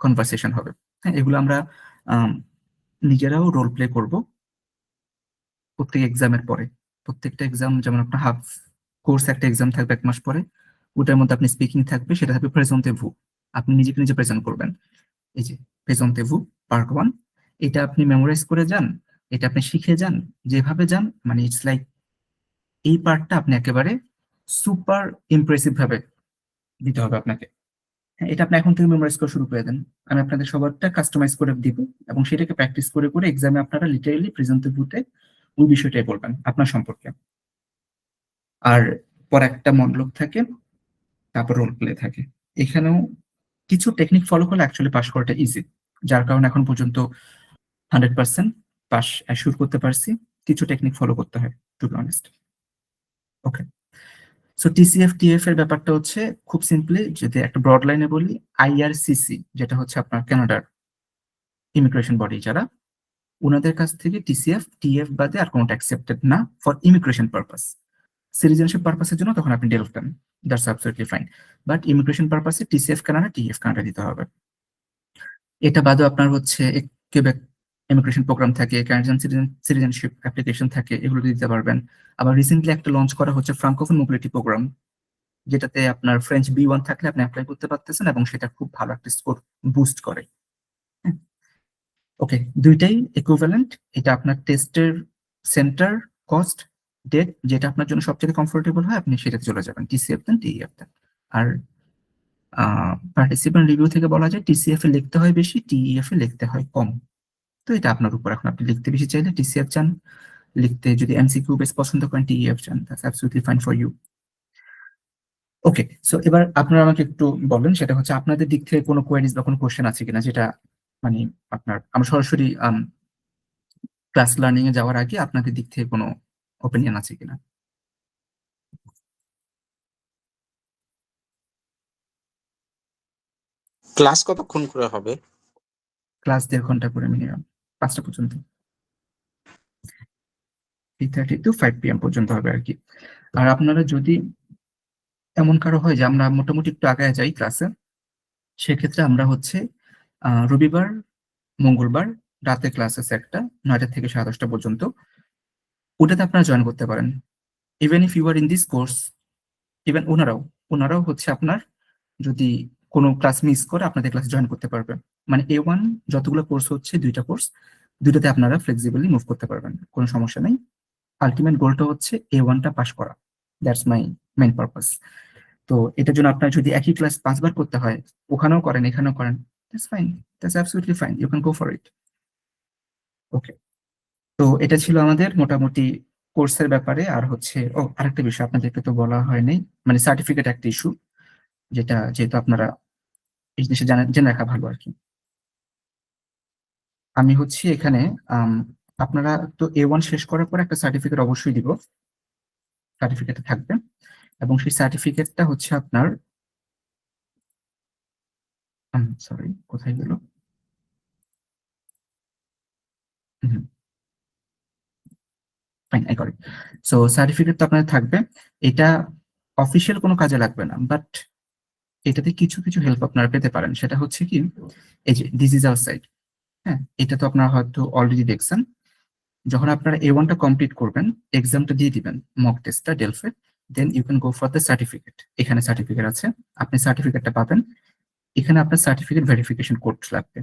কনভারসেশন হবে। হ্যাঁ, এগুলো আমরা নিজেরাও রোল প্লে করব প্রত্যেক এক্সামের পরে। প্রত্যেকটা এক্সাম, যেমন আপনার হাফ কোর্স একটা এক্সাম থাকবে 1 মাস পরে, ওটার মধ্যে আপনি স্পিকিং থাকবে, সেটা থাকবে প্রেজেন্টে ভু, আপনি নিজেকে নিজে প্রেজেন্ট করবেন। এই যে প্রেজেন্টে ভু পার্ট 1, এটা আপনি মেমোরাইজ করে যান, এটা আপনি শিখে যান, যেভাবে যান, মানে ইটস লাইক এই পার্টটা আপনি একেবারে সুপার ইমপ্রেসিভ ভাবে দিতে হবে আপনাকে। হ্যাঁ, এটা আপনি এখন থেকে মেমোরাইজ করা শুরু করে দেন। আমি আপনাদের সবারটা কাস্টমাইজ করে দিব এবং সেটাকে প্র্যাকটিস করে করে এক্সামে আপনারা লিটারেলি প্রেজেন্টে ভুতে ওই বিষয়টাই বলবেন আপনার সম্পর্কে। আর পর একটা মনোলগ থাকে, তারপর রোল প্লে থাকে। এখানেও কিছু টেকনিক ফলো করলে অ্যাকচুয়ালি পাস করাটা ইজি, যার কারণে এখন পর্যন্ত 100% পাস অ্যাসিউর করতে পারছি। কিছু টেকনিক ফলো করতে হয়, to be honest. Okay, so TCF TF এর ব্যাপারটা হচ্ছে খুব সিম্পলি, যদি একটা ব্রড লাইনে বলি, আইআরসিসি যেটা হচ্ছে আপনার কানাডার ইমিগ্রেশন বডি, যারা ওনাদের কাছ থেকে টিসিএফ টিএফ বাদে আর কোনোটা অ্যাকসেপ্টেড না ফর ইমিগ্রেশন পারপাস। সিটিজেনশিপ পারপাসের জন্য তখন আপনি ডেল দেন, that's absolutely fine, but immigration পারপাসে টিসিএফ কানাডা টিএফ কানাডা দিতে হবে। এটা বাদেও আপনার হচ্ছে কেবেক ইমিগ্রেশন প্রোগ্রাম থাকে, কানাডিয়ান সিটিজেনশিপ অ্যাপ্লিকেশন থাকে, এগুলো দিতে পারবেন। আবার রিসেন্টলি একটা লঞ্চ করা হচ্ছে ফ্রাঙ্কোফোন মোবিলিটি প্রোগ্রাম, যেটাতে আপনার ফ্রেঞ্চ B1 থাকলে আপনি অ্যাপ্লাই করতে পারতেছেন এবং সেটা খুব ভালো একটা স্কোর বুস্ট করে। ওকে, দুইটাই ইকুইভ্যালেন্ট। এটা আপনার টেস্টের সেন্টার, কস্ট, ডেট, যেটা আপনার জন্য সবচেয়ে কমফোর্টেবল হয় আপনি সেটাতে চলে যাবেন, টিসিএফ দেন টিইএফ দেন। আর পার্টিসিপেন্ট রিভিউ থেকে বলা যায় টিসিএফ এ লিখতে হয় বেশি, টিইএফ এ লিখতে হয় কম। তো এটা আপনার উপর, এখন আপনি লিখতে বেশি চাইলে টিসিএফ চান, লিখতে যদি এমসিকিউ বেস পছন্দ করেন টিইএফ চান, that's absolutely fine for you. Okay, so এবার আপনারা আমাকে একটু বলেন, সেটা হচ্ছে আপনাদের দিক থেকে কোনো কোয়েরিজ বা কোনো কোশ্চেন আছে কিনা, যেটা মানে আপনার, আমরা সরাসরি ক্লাস লার্নিং এ যাওয়ার আগে আপনাদের দিক থেকে কোনো ওপিনিয়ন আছে কিনা। ক্লাস কতক্ষণ করে হবে? ক্লাস 1.5 ঘন্টা করে মিনিমাম, 5টা পর্যন্ত, 3:30 to 5 PM পর্যন্ত হবে আর কি। আর আপনারা যদি এমন কারো হয় যে আমরা মোটামুটি একটু আগায় যাই ক্লাসে, সেক্ষেত্রে আমরা হচ্ছে রবিবার, মঙ্গলবার রাতে ক্লাস আছে একটা, 9টা থেকে 10:30 পর্যন্ত। ওটাতে আপনারা জয়েন করতে পারেন। Even if you are in this course, even ওনারাও হচ্ছে আপনার যদি কোনো ক্লাস মিস করে আপনাদের ক্লাসে জয়েন করতে পারবে। মানে A1 যতগুলো কোর্স হচ্ছে, 2টা কোর্স, 2টাতে আপনারা ফ্লেক্সিবলি মুভ করতে পারবেন, কোনো সমস্যা নেই। আলটিমেট গোলটা হচ্ছে A1টা পাস করা, দ্যাটস মাই মেইন পারপাস। তো এটার জন্য আপনার যদি একই ক্লাস 5বার করতে হয়, ওখানেও করেন এখানেও করেন, that's fine, that's absolutely fine, you can go for it. Okay, তো এটা ছিল আমাদের মোটামুটি কোর্সের ব্যাপারে। আর হচ্ছে আরেকটা বিষয় আপনাদেরকে তো বলা হয়নি, মানে সার্টিফিকেট একটা ইস্যু, যেটা যেহেতু আপনারা এই জিনিসটা জেনে রাখা ভালো আর কি। আমি হচ্ছে এখানে আপনারা তো A1 শেষ করার পর একটা সার্টিফিকেট অবশ্যই দিব, সার্টিফিকেটে থাকবে, এবং সেই সার্টিফিকেটটা হচ্ছে আপনার সরি কোথায় গেল, fine I got it. So certificate তো আপনার থাকবে, এটা অফিসিয়াল কোনো কাজে লাগবে না, বাট এটাতে কিছু কিছু হেল্প আপনারা পেতে পারেন। সেটা হচ্ছে কি, এই যে দিস ইজ আওয়ার সাইট, হ্যাঁ, এটা তো আপনারা হয়তো অলরেডি দেখছেন। যখন আপনারা A1টা কমপ্লিট করবেন, এক্সামটা দিয়ে দিবেন, মক টেস্টটা ডেলফে, then you can go for the certificate. এখানে সার্টিফিকেট আছে, আপনি সার্টিফিকেটটা পাবেন। এখানে আপনার সার্টিফিকেট ভেরিফিকেশন কোড লাগবে।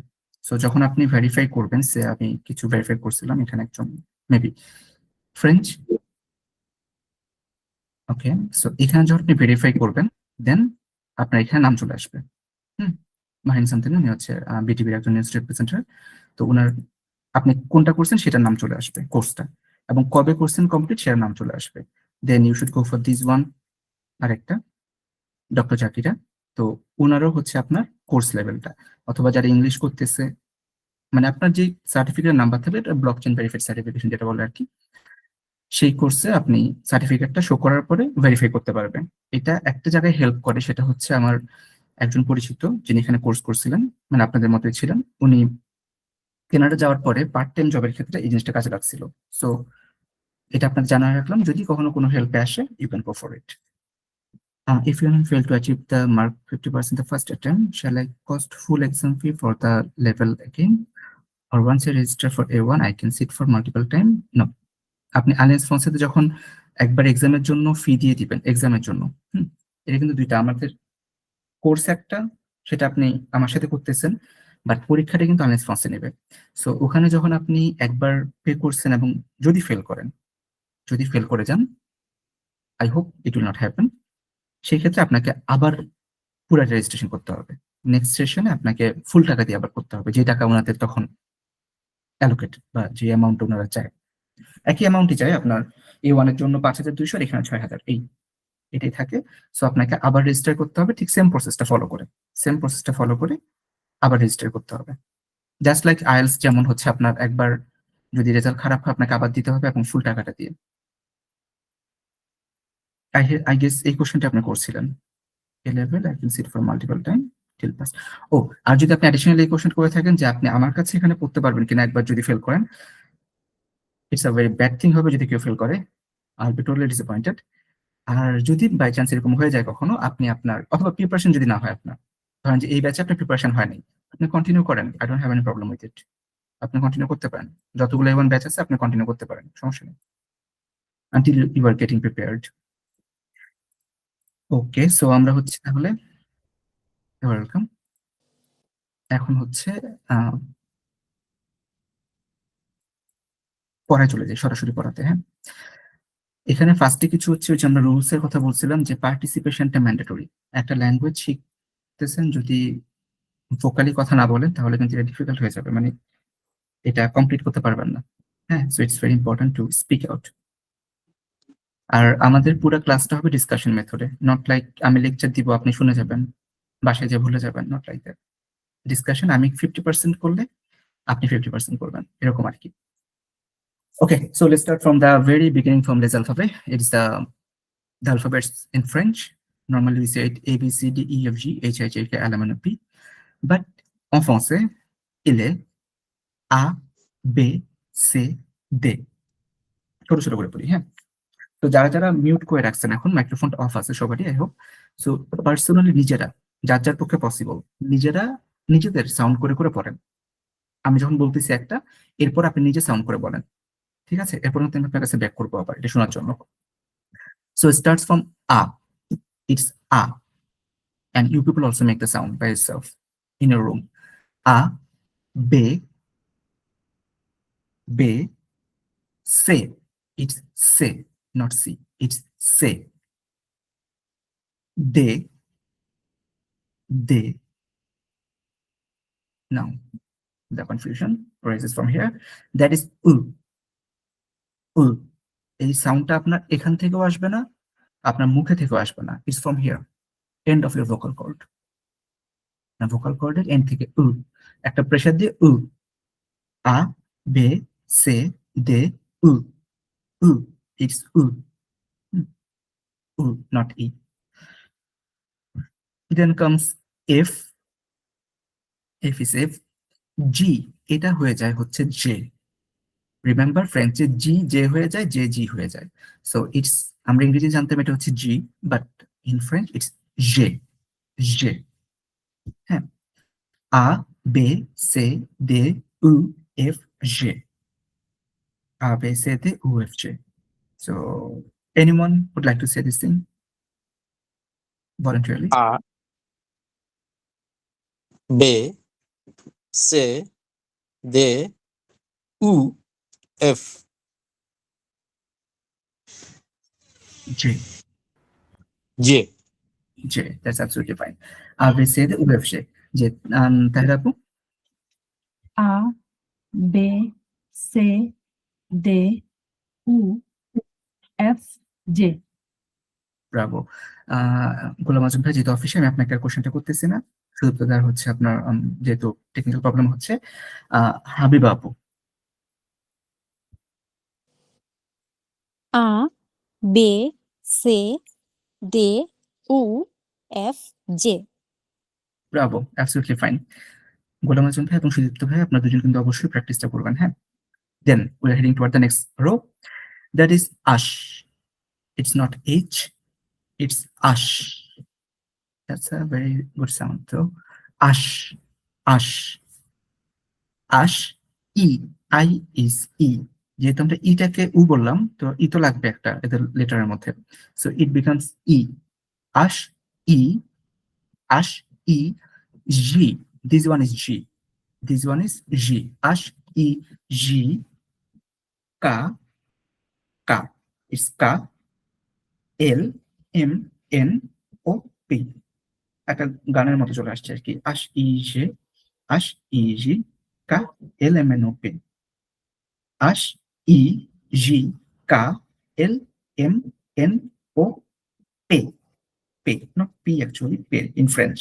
সো যখন আপনি ভেরিফাই করবেন, সে আমি কিছু ভেরিফাই করছিলাম, এখানে একজন মেবি ফ্রেঞ্চ, ওকে। সো এখানে যখন আপনি ভেরিফাই করবেন, দেন আপনার এখানে নাম চলে আসবে। মাহিন সান্তানি, উনি হচ্ছে বিটিভির একজন নিউজ রিপ্রেজেন্টেটিভ। তো ওনার আপনি কোনটা করছেন সেটার নাম চলে আসবে, কোর্সটা, এবং কবে করছেন কমপ্লিট সেটার নাম চলে আসবে। Then you should go for this one, আরেকটা ডক্টর জাকিরা। তো ওনারও হচ্ছে আপনার কোর্স লেভেলটা, অথবা যারা ইংলিশ করতেছে, মানে আপনার যে সার্টিফিকেট নাম্বার থাকবে, এটা ব্লক চেইন ভেরিফাইড সার্টিফিকেশন যেটা বলে আর কি, সেই কোর্সে আপনি সার্টিফিকেটটা শো করার পরে ভেরিফাই করতে পারবেন। এটা একটা জায়গায় হেল্প করে, সেটা হচ্ছে আমার একজন পরিচিত যিনি এখানে কোর্স করছিলেন, মানে আপনাদের মতোই ছিলেন, উনি কানাডা যাওয়ার পরে পার্ট টাইম জবের ক্ষেত্রে এই জিনিসটা কাজে লাগছিল। সো এটা আপনার জানা রাখলাম, যদি কখনো কোনো হেল্পে আসে, you can go for it. If you fail to achieve the mark 50% the first attempt, shall I cost full exam fee for the level again? Or once you register for A1, I can sit for multiple time? No. আপনি আলিয়ান্স ফ্রান্সেতে যখন একবার এক্সামের জন্য ফি দিয়ে দিবেন, এক্সামের জন্য, এটা কিন্তু দুইটা, আমাদের কোর্স একটা, সেটা আপনি আমার সাথে করতেছেন, বাট পরীক্ষাটা কিন্তু আলিয়ান্স ফ্রান্সে নেবে। সো ওখানে যখন আপনি একবার পে করছেন এবং যদি ফেল করে যান, I hope it will not happen, সেই ক্ষেত্রে আপনাকে আবার পুরো রেজিস্ট্রেশন করতে হবে। নেক্সট সেশনে আপনাকে ফুল টাকা দিয়ে আবার করতে হবে, যে টাকা ওনাদের তখন অ্যালোকেট বা যে অ্যামাউন্ট ওনারা চায়, একই অ্যামাউন্টই চাই। আপনার A1 এর জন্য 5,200, এখানে 6,000, এটাই থাকে। সো আপনাকে আবার রেজিস্টার করতে হবে, ঠিক সেম প্রসেসটা ফলো করে আবার রেজিস্টার করতে হবে। জাস্ট লাইক আইএলস যেমন হচ্ছে, আপনার একবার যদি রেজাল্ট খারাপ হয় আপনাকে আবার দিতে হবে এবং ফুল টাকাটা দিয়ে। আই গেস এই কোশ্চেনটা আপনি করছিলেন, A level I can sit for multiple time till pass. আর যদি আপনি অ্যাডিশনালি এই কোশ্চেন করে থাকেন যে আপনি আমার কাছে এখানে পড়তে পারবেন কিনা একবার যদি ফেল করেন, it's a very bad thing হবে যদি কেউ ফেল করে, আই বি টোটালি ডিসঅ্যাপয়েন্টেড। আর যদি বাই চান্স এরকম হয়ে যায় কখনো, আপনি আপনার অথবা প্রিপারেশন যদি না হয়, আপনার ধরেন যে এই ব্যাচে আপনার প্রিপারেশন হয়নি, আপনি কন্টিনিউ করেন, I don't have any problem with it, আপনি কন্টিনিউ করতে পারেন, যতগুলো A1 ব্যাচ আছে আপনি কন্টিনিউ করতে পারেন, সমস্যা নেই, until you are getting prepared. Okay, so আমরা হচ্ছে তাহলে ওয়েলকাম। এখন হচ্ছে পড়ায় চলে যাই, সরাসরি পড়াতে। হ্যাঁ, এখানে ফার্স্টে কিছু হচ্ছে ওই যে আমরা রুলস এর কথা বলছিলাম, যে পার্টিসিপেশনটা ম্যান্ডেটরি। একটা ল্যাঙ্গুয়েজ শিখতেছেন, যদি ভোকালি কথা না বলেন তাহলে কিন্তু এটা ডিফিকাল্ট হয়ে যাবে, মানে এটা কমপ্লিট করতে পারবেন না। হ্যাঁ, so it's very important to speak out. আর আমাদের পুরো ক্লাসটা হবে ডিসকাশন মেথডে, নট লাইক আমি লেকচার দিব আপনি শুনে যাবেন, বাসায় যে ভুলে যাবেন, নট লাইক দ্যাট। ডিসকাশন আমি 50% করলে আপনি 50% করবেন, এরকম আর কি। Okay, so let's start from the very beginning, from les alphabet. It's the alphabets in French. Normally we say it A, B, C, D, E, F, G, H, I, J, K, L, M, N, O, P. But en français, il est A, B, C, D. ছোট ছোট করে পড়ি, হ্যাঁ। তো যারা যারা মিউট করে রাখছেন, এখন মাইক্রোফোনটা অফ আছে সবারই, আই হোপ। সো পার্সোনালি নিজেরা, যার যার পক্ষে পসিবল, নিজেদের সাউন্ড করে করে পড়েন। আমি যখন বলতেছি একটা, এরপর আপনি নিজে সাউন্ড করে বলেন, ঠিক আছে, এরপর কিন্তু আমি আপনার কাছে ব্যাক করবো আবার এটা শোনার জন্য। So starts from a, it's a, and you people also make the sound by yourself in your room. A, be, be, say. It's say, not see. It's say. They. Now, the confusion arises from here. That is u. এই সাউন্ডটা আপনার এখান থেকেও আসবে না, আপনার মুখে থেকেও আসবে না। It's from here, end of your vocal cord. না, ভোকাল কর্ডের এন্ড থেকে একটা প্রেসার দিয়ে আ, বে, সে, দে, it's not e. Then comes f. F is f. G, এটা হয়ে যায় হচ্ছে j. রিমেম্বার ফ্রেঞ্চে জি জে হয়ে যায়, জে জি হয়ে যায়। সো ইটস, আমরা ইংরেজি জানতাম এটা হচ্ছে G, but in French it's জে, জে। হ্যাঁ, আ, বে, সে, দে, এফ, জে। আ, বে, সে, দে, এফ, জে। So, anyone would like to say this thing voluntarily? আ, বে, সে, দে, এফ, J, জে। J. That's absolutely fine. I will say the UFJ. J. Tahir Apu? আ, বে, সে, দে, উ, এফ, জে। ব্রাভো। গোলাম আজম ভাই, যেহেতু অফিসে আমি আপনাকে কোশ্চেনটা করতেছি না, শুধু তার হচ্ছে আপনার যেহেতু টেকনিক্যাল প্রবলেম হচ্ছে। হাবিবা আপু? আ, বে, সে, দে, উ, এফ, জে। Bravo, absolutely fine. Golam Azam ভাই এবং সুদীপ্ত ভাই, আপনার দুজন কিন্তু অবশ্যই প্র্যাকটিসটা করবেন, হ্যাঁ? Then we are heading toward the next row, that is আশ। ইটস নট এইচ, ইটস আশ। That's a very good sound. তো আশ, আশ, আশ, ই, আই ইজ ই। যেহেতু আমরা ইটাকে উ বললাম, তো ই তো লাগবে একটা এদের লেটারের মধ্যে। সো ইট বিকামস ই, আশ, ই, আশ, ই, জি। This one is G. This one is G. Ash, E, G, Ka, Ka. It's Ka, L, M, N, O, P. একটা গানের মতো চলে আসছে আর কি। আশ, ই, জে, আশ, ই, জি, কা, এল, এম, এন, ও, পি। আশ, ই, জি, কা, এল, এম, এন, ও, পে। Pay, not P actually, pay in French.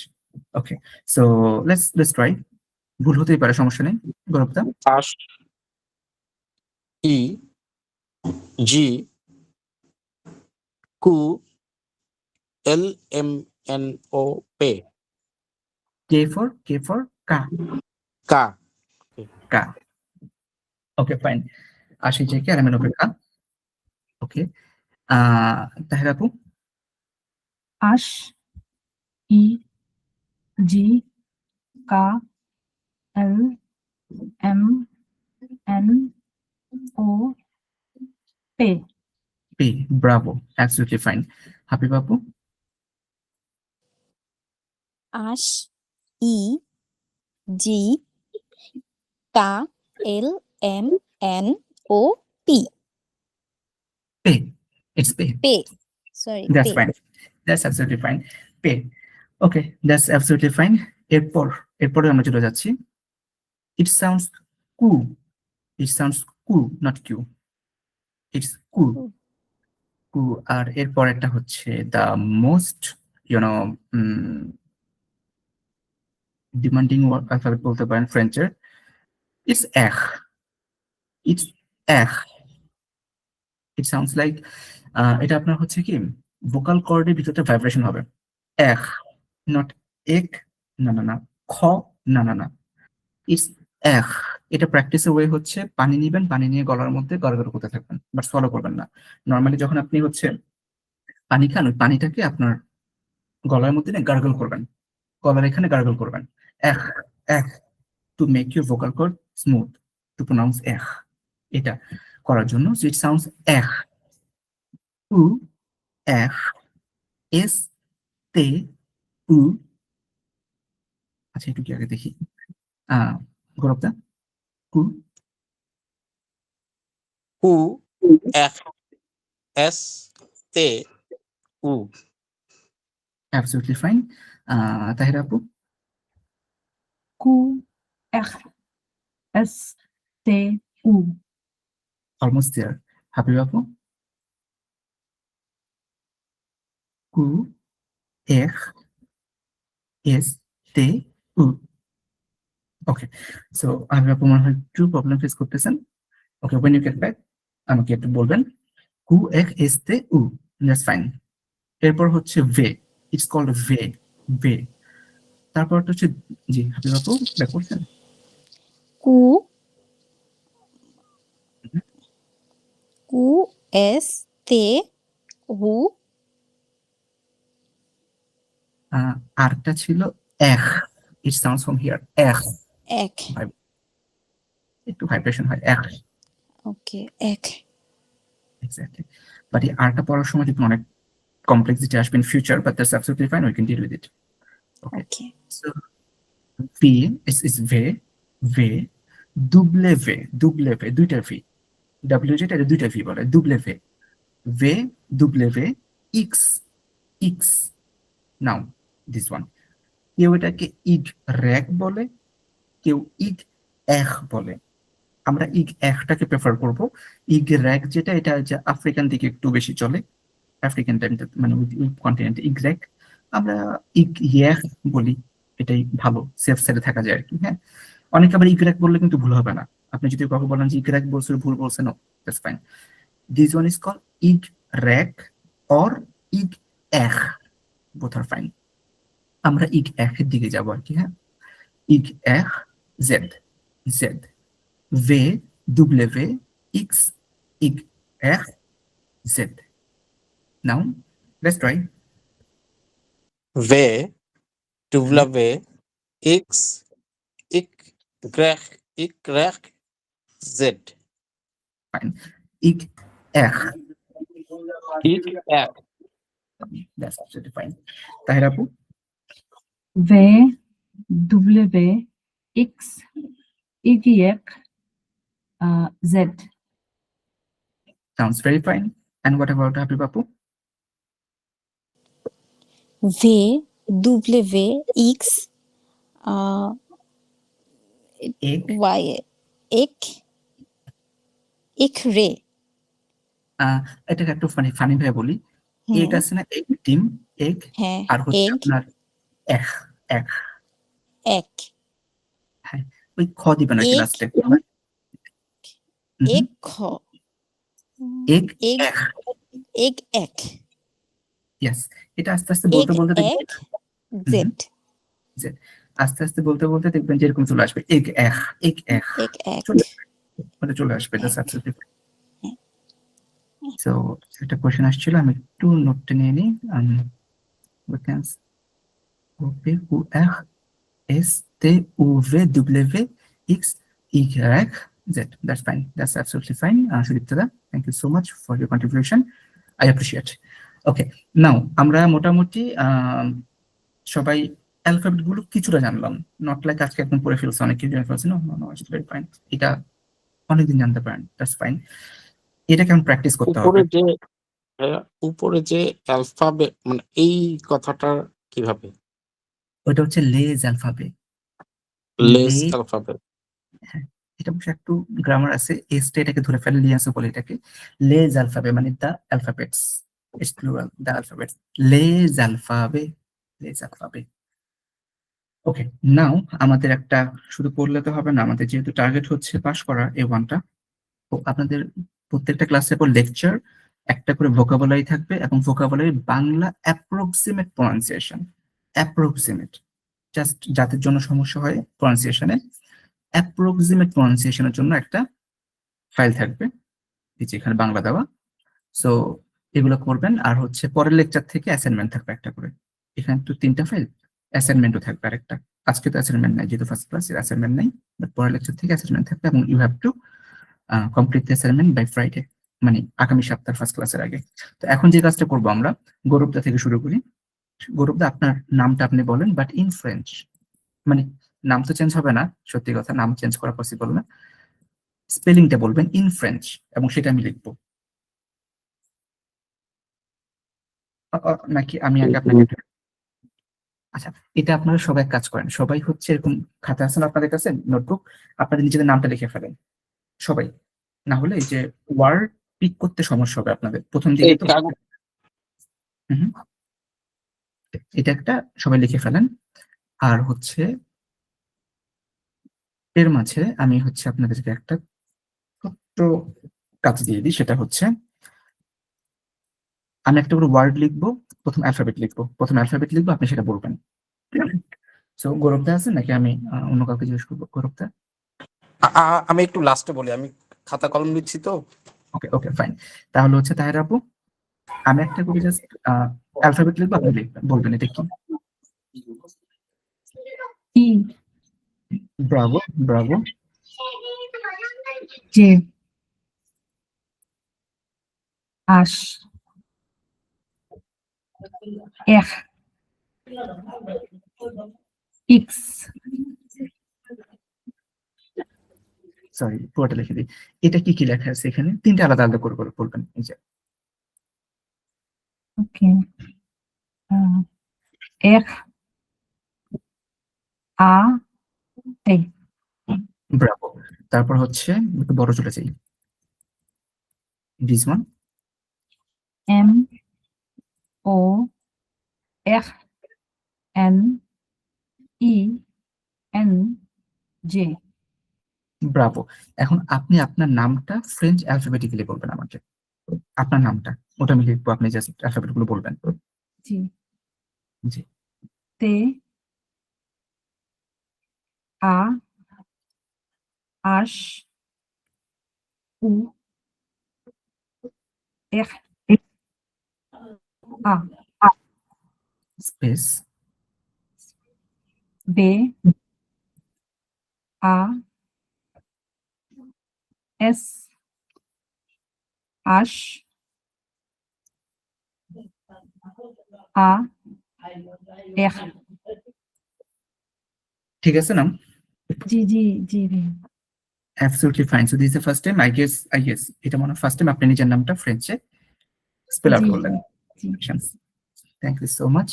Okay, so let's try. ভুল হতেই পারে, সমস্যা নেই। গৌরবদা? আশ, ই, জি, কু, এল, এম, এন, ও, পে। K for ka. কা। Ka. Okay, fine. আশি থেকে আর এমএন কা। ওকে, তাহের আপু? আশ, ই, জি, কা, এল, এম, এন, ও, পে। পে, ব্রাভো, অ্যাবসলিউটলি ফাইন। হাবিব আপু? আশ, ই, জি, কা, এল, এম, এন, ও, পি। পে, ইটস পে। পে, সরি, That's পে। fine. That's absolutely fine. Pay. Okay, that's absolutely fine. এরপরে আমরা চলে যাচ্ছি। It sounds cool. It sounds cool, not Q. It's cool. Cool. Cool. আর এরপর একটা হচ্ছে the most, you know, demanding alphabet বলতে পারেন ফ্রেঞ্চের। It's ech. It's ech. It sounds like এটা আপনার হচ্ছে কি ভোকাল কর্ডের ভিতরটা ভাইব্রেশন হবে। এখ, নট এক, না, খ, না। ইটস এখ। এটা প্র্যাকটিসের ওয়ে হচ্ছে পানি নিবেন, পানি নিয়ে গলার মধ্যে গড়গড় করতে থাকবেন, বাট ফলো করবেন না। নর্মালি যখন আপনি হচ্ছে পানি খান, ওই পানিটাকে আপনার গলার মধ্যে নিয়ে গার্গল করবেন, গলার এখানে গার্গল করবেন। এখ, এখ, to make your vocal cord smooth, to pronounce এখ। এটা করার জন্য, সো ইট সাউন্ডস এখ, উ এখ, এস তে উ। আচ্ছা একটু কি আগে দেখি, গৌরবদা, কু কু এখ এস তে উ। Absolutely fine. তাহিরা আপু, Q R S T U. Almost there. Habib Apu, কু এখ এস তে উ। ওকে, সো হাবিব আপু মনে হয় একটু প্রবলেম ফেস করতেছেন। ওকে, ওয়েন ইউ গেট ব্যাক আমাকে একটু বলবেন। কু এখ এস তে উ, দ্যাটস ফাইন। এরপর হচ্ছে ভে, ইটস কল্ড ভে, ভে। তারপর হচ্ছে, জি হাবিব আপু ব্যাক করছেন। কু কু এস তে উ। আরটা ছিল এখ, ইট সাউন্ডস ফ্রম হিয়ার এখ, এক। একটু ভাইব্রেশন হয় এখ, ওকে, এক। এক্স্যাক্টলি। বাট এই আরটা পড়ার সময় দেখুন অনেক কমপ্লেক্সিটি আসবে in future, but that's absolutely fine, we can deal with it. Okay, okay. So V is ভে, ভে, দুবলে ভে, দুবলে ভে, দুইটা ভি, ডাব্লিউ যেটা এটা দুইটা ভি বলে, দুবলে ভে, ভে, দুবলে ভে, ইক্স, ইক্স। নাও দিস ওয়ান, কেউ এটাকে ইগ র্যাক বলে, কেউ ইগ এখ বলে। আমরা ইগ একটাকে প্রেফার করব। ইগ র্যাক যেটা, এটা যে আফ্রিকান দিকে একটু বেশি চলে, আফ্রিকান টাইমটা মানে কন্টিনেন্টে। ইগ র্যাক আমরা ইগ ইয়াক বলি, এটাই ভালো, সেফ সাইডে থাকা যায় আর কি। হ্যাঁ, অনেকে আবার ইগ র্যাক বললে কিন্তু ভুল হবে না। আপনি যদি কাউকে বলেন যে ইগ র্যাক বলছে, ভুল বলছে, no, that's fine. This one is call ইগ র্যাক অর ইগ এখ, বোথ আর ফাইন। আমরা ইগ এর দিকে যাবো আর কি। হ্যাঁ, ইগ এখ জেড, জেড, ভে, W, X, ig, R, Z. Now, let's try. ভে ডুবলাভে এক্স ইক গ্রেখ ইক গ্রেখ জেড। Fine. Ig, R. ইক এক। That's absolutely fine. Tahir Apu, V W X Y Z. sounds very fine. And what about Habib Apu? ভে ডব্লিউ এক্স Egg. ওয়াই এক এক রে। এটাকে একটু ফানি ভাবে বলি। এগ আছে না, এগ ডিম, এগ, হ্যাঁ, আর হচ্ছে এগ আপনার এখ, এখ। এক। হ্যাঁ, ওই খ দিবেন আর কি এগ। লাস্টে। এক খ। এগ, এগ এখ। এগ এক। ইয়েস, এটা আস্তে আস্তে এগ বলতে বলতে দেখবেন, এক জেড। যে আস্তে আস্তে বলতে বলতে দেখবেন যে এরকম চলে আসবে, এগ এখ, এগ এখ, এগ এক। চলে আসবে। That's absolutely fine. সো একটা কোশ্চেন আসছিল, আমি একটু নোটটা নিয়ে নিই। ওপে উ এখ এস তে উ ভে ডব্লিউ এক্স ইগ্রেক Z. That's fine, that's absolutely fine. সুদীপ্তদা, thank you so much for your contribution, I appreciate. Okay, now আমরা মোটামুটি সবাই অ্যালফাবেট গুলো কিছুটা জানলাম, নট লাইক আজকে একদম পড়ে ফেলছে, অনেক কিছু জানে ফেলছে। No no no, it's very fine. এটা অনেকদিন জানতে পারেন, দ্যাটস ফাইন। এটা কেমন প্র্যাকটিস করতে হবে। উপরে যে অ্যালফাবেট মানে এই কথাটা কিভাবে? ওইটা হচ্ছে লেজ অ্যালফাবেট। Less alphabet. এটা অবশ্য একটু গ্রামার আছে, এসটা এটাকে ধরে ফেলে, লিয়াসও বলে এটাকে। লেজ অ্যালফাবেট মানে the alphabets, it's plural, the alphabets, লেজ অ্যালফাবেট, লেজ অ্যালফাবেট। ওকে, নাও আমাদের একটা শুধু পড়লে তো হবে না, আমাদের যেহেতু টার্গেট হচ্ছে পাস করা A1টা, তো আপনাদের প্রত্যেকটা ক্লাসের পর লেকচার একটা করে ভোকাবুলারি থাকবে, এবং vocabulary Bangla approximate pronunciation, approximate, just যাদের জন্য সমস্যা হয় প্রনাউন্সিয়েশনে, অ্যাপ্রক্সিমেট প্রনাউন্সিয়েশনের জন্য একটা ফাইল থাকবে, এই যে এখানে বাংলা দেওয়া। সো এগুলো করবেন। আর হচ্ছে পরের লেকচার থেকে অ্যাসাইনমেন্ট থাকবে একটা করে, এখানে তো 3টা ফাইল, অ্যাসাইনমেন্টও থাকবে আরেকটা। আজকে তো অ্যাসাইনমেন্ট নাই, যেহেতু ফার্স্ট ক্লাস, অ্যাসাইনমেন্ট নাই, বাট পরের লেকচার থেকে অ্যাসাইনমেন্ট থাকবে, এবং you have to complete the assignment by Friday, মানে আগামী সপ্তাহের ফার্স্ট ক্লাসের আগে। তো এখন যে কাজটা করবো আমরা, গৌরবদা থেকে শুরু করি। গৌরবদা, আপনার নামটা আপনি বলেন, বাট ইন ফ্রেঞ্চ। মানে নাম তো চেঞ্জ হবে না, সত্যি কথা, নাম চেঞ্জ করা পসিবল না। স্পেলিংটা বলবেন ইন ফ্রেঞ্চ, এবং সেটা আমি লিখবো। নাকি আমি আগে আপনাকে আচ্ছা, এটা আপনারা সবাই কাজ করেন, সবাই হচ্ছে এরকম খাতা আছে না আপনাদের কাছে, নোটবুক, আপনাদের নিজেদের নামটা লিখে ফেলেন সবাই। না হলে এই যে ওয়ার্ড পিক করতে সমস্যা হবে আপনাদের প্রথম দিকে। তো হুম, এটা একটা সবাই লিখে ফেলেন। আর হচ্ছে এর মাঝে আমি হচ্ছে আপনাদেরকে একটা ছোট্ট কাজ দিয়ে দিই, সেটা হচ্ছে আমি একটা করে ওয়ার্ড লিখবো, প্রথম অ্যালফাবেট লিখবো, আপনি সেটা বলবেন। সো গৌরবদা আছেন নাকি আমি অন্য কাউকে জিজ্ঞেস করবো? গৌরবদা? আমি একটু লাস্টে বলি, আমি খাতা কলম নিচ্ছি তো। ওকে ওকে ফাইন। তাহলে হচ্ছে তাহের আপু, আমি একটা করে জাস্ট অ্যালফাবেট লিখবো, আপনি বলবেন এটা কি। ই, ব্রাভো ব্রাভো। জে, আশ, এখ, ইক্স, সরি, পুরোটা লিখে দিই। এটা কি কি লেখা আছে এখানে? তিনটা আলাদা আলাদা করে করে বলবেন। এই যে ওকে, এখ, আ, তে, ব্রাভো। তারপর হচ্ছে একটু বড় চলে যাই, দিস ওয়ান। এম, ও, এখ, এন, ই, এন, জে। ব্রাভো। এখন আপনি আপনার নামটা ফ্রেঞ্চ অ্যালফাবেটিক্যালি বলবেন আমাকে, আপনার নামটা, ওটা আমি লিখবো, আপনি জাস্ট অ্যালফাবেট গুলো বলবেন। জি, জি। তে, আ, আশ, উ, এখ, আ, স্পেস, বে, আ, এস, আশ, আ, এখ। ঠিক আছে নাম? জি জি জি জি। Absolutely fine. So this is the first time, I guess এটা মনে হয় ফার্স্ট টাইম আপনি নিজের নামটা ফ্রেঞ্চে স্পেল আউট জি করলেন। G. Thank you so much,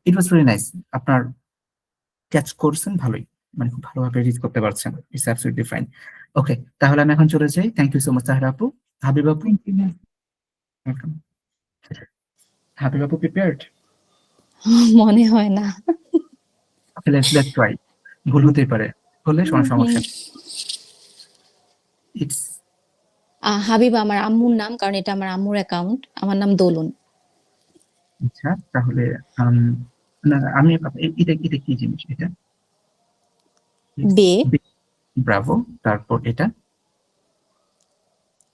it was very nice. আপনার ক্যাচ করছেন ভালোই, মানে খুব ভালোভাবে রিড করতে পারছেন, ইটস অ্যাবসলিউটলি ফাইন। ওকে, তাহলে আমি এখন চলে যাই। থ্যাংক ইউ সো মাচ তাহরা আপু। হাবিব আপু, থ্যাংক ইউ। ওয়েলকাম। হাবিব আপু প্রিপেয়ার্ড? মনে হয় না। লেটস ট্রাই, ভুল হতেই পারে, হলে সমস্যা নেই। ইটস হাবিবা আমার আম্মুর নাম, কারণ এটা আমার আম্মুর অ্যাকাউন্ট। আমার নাম দোলন। আচ্ছা, তাহলে না আমি এটা এটা কি জিনিস এটা? বে, ব্রাভো। তারপর এটা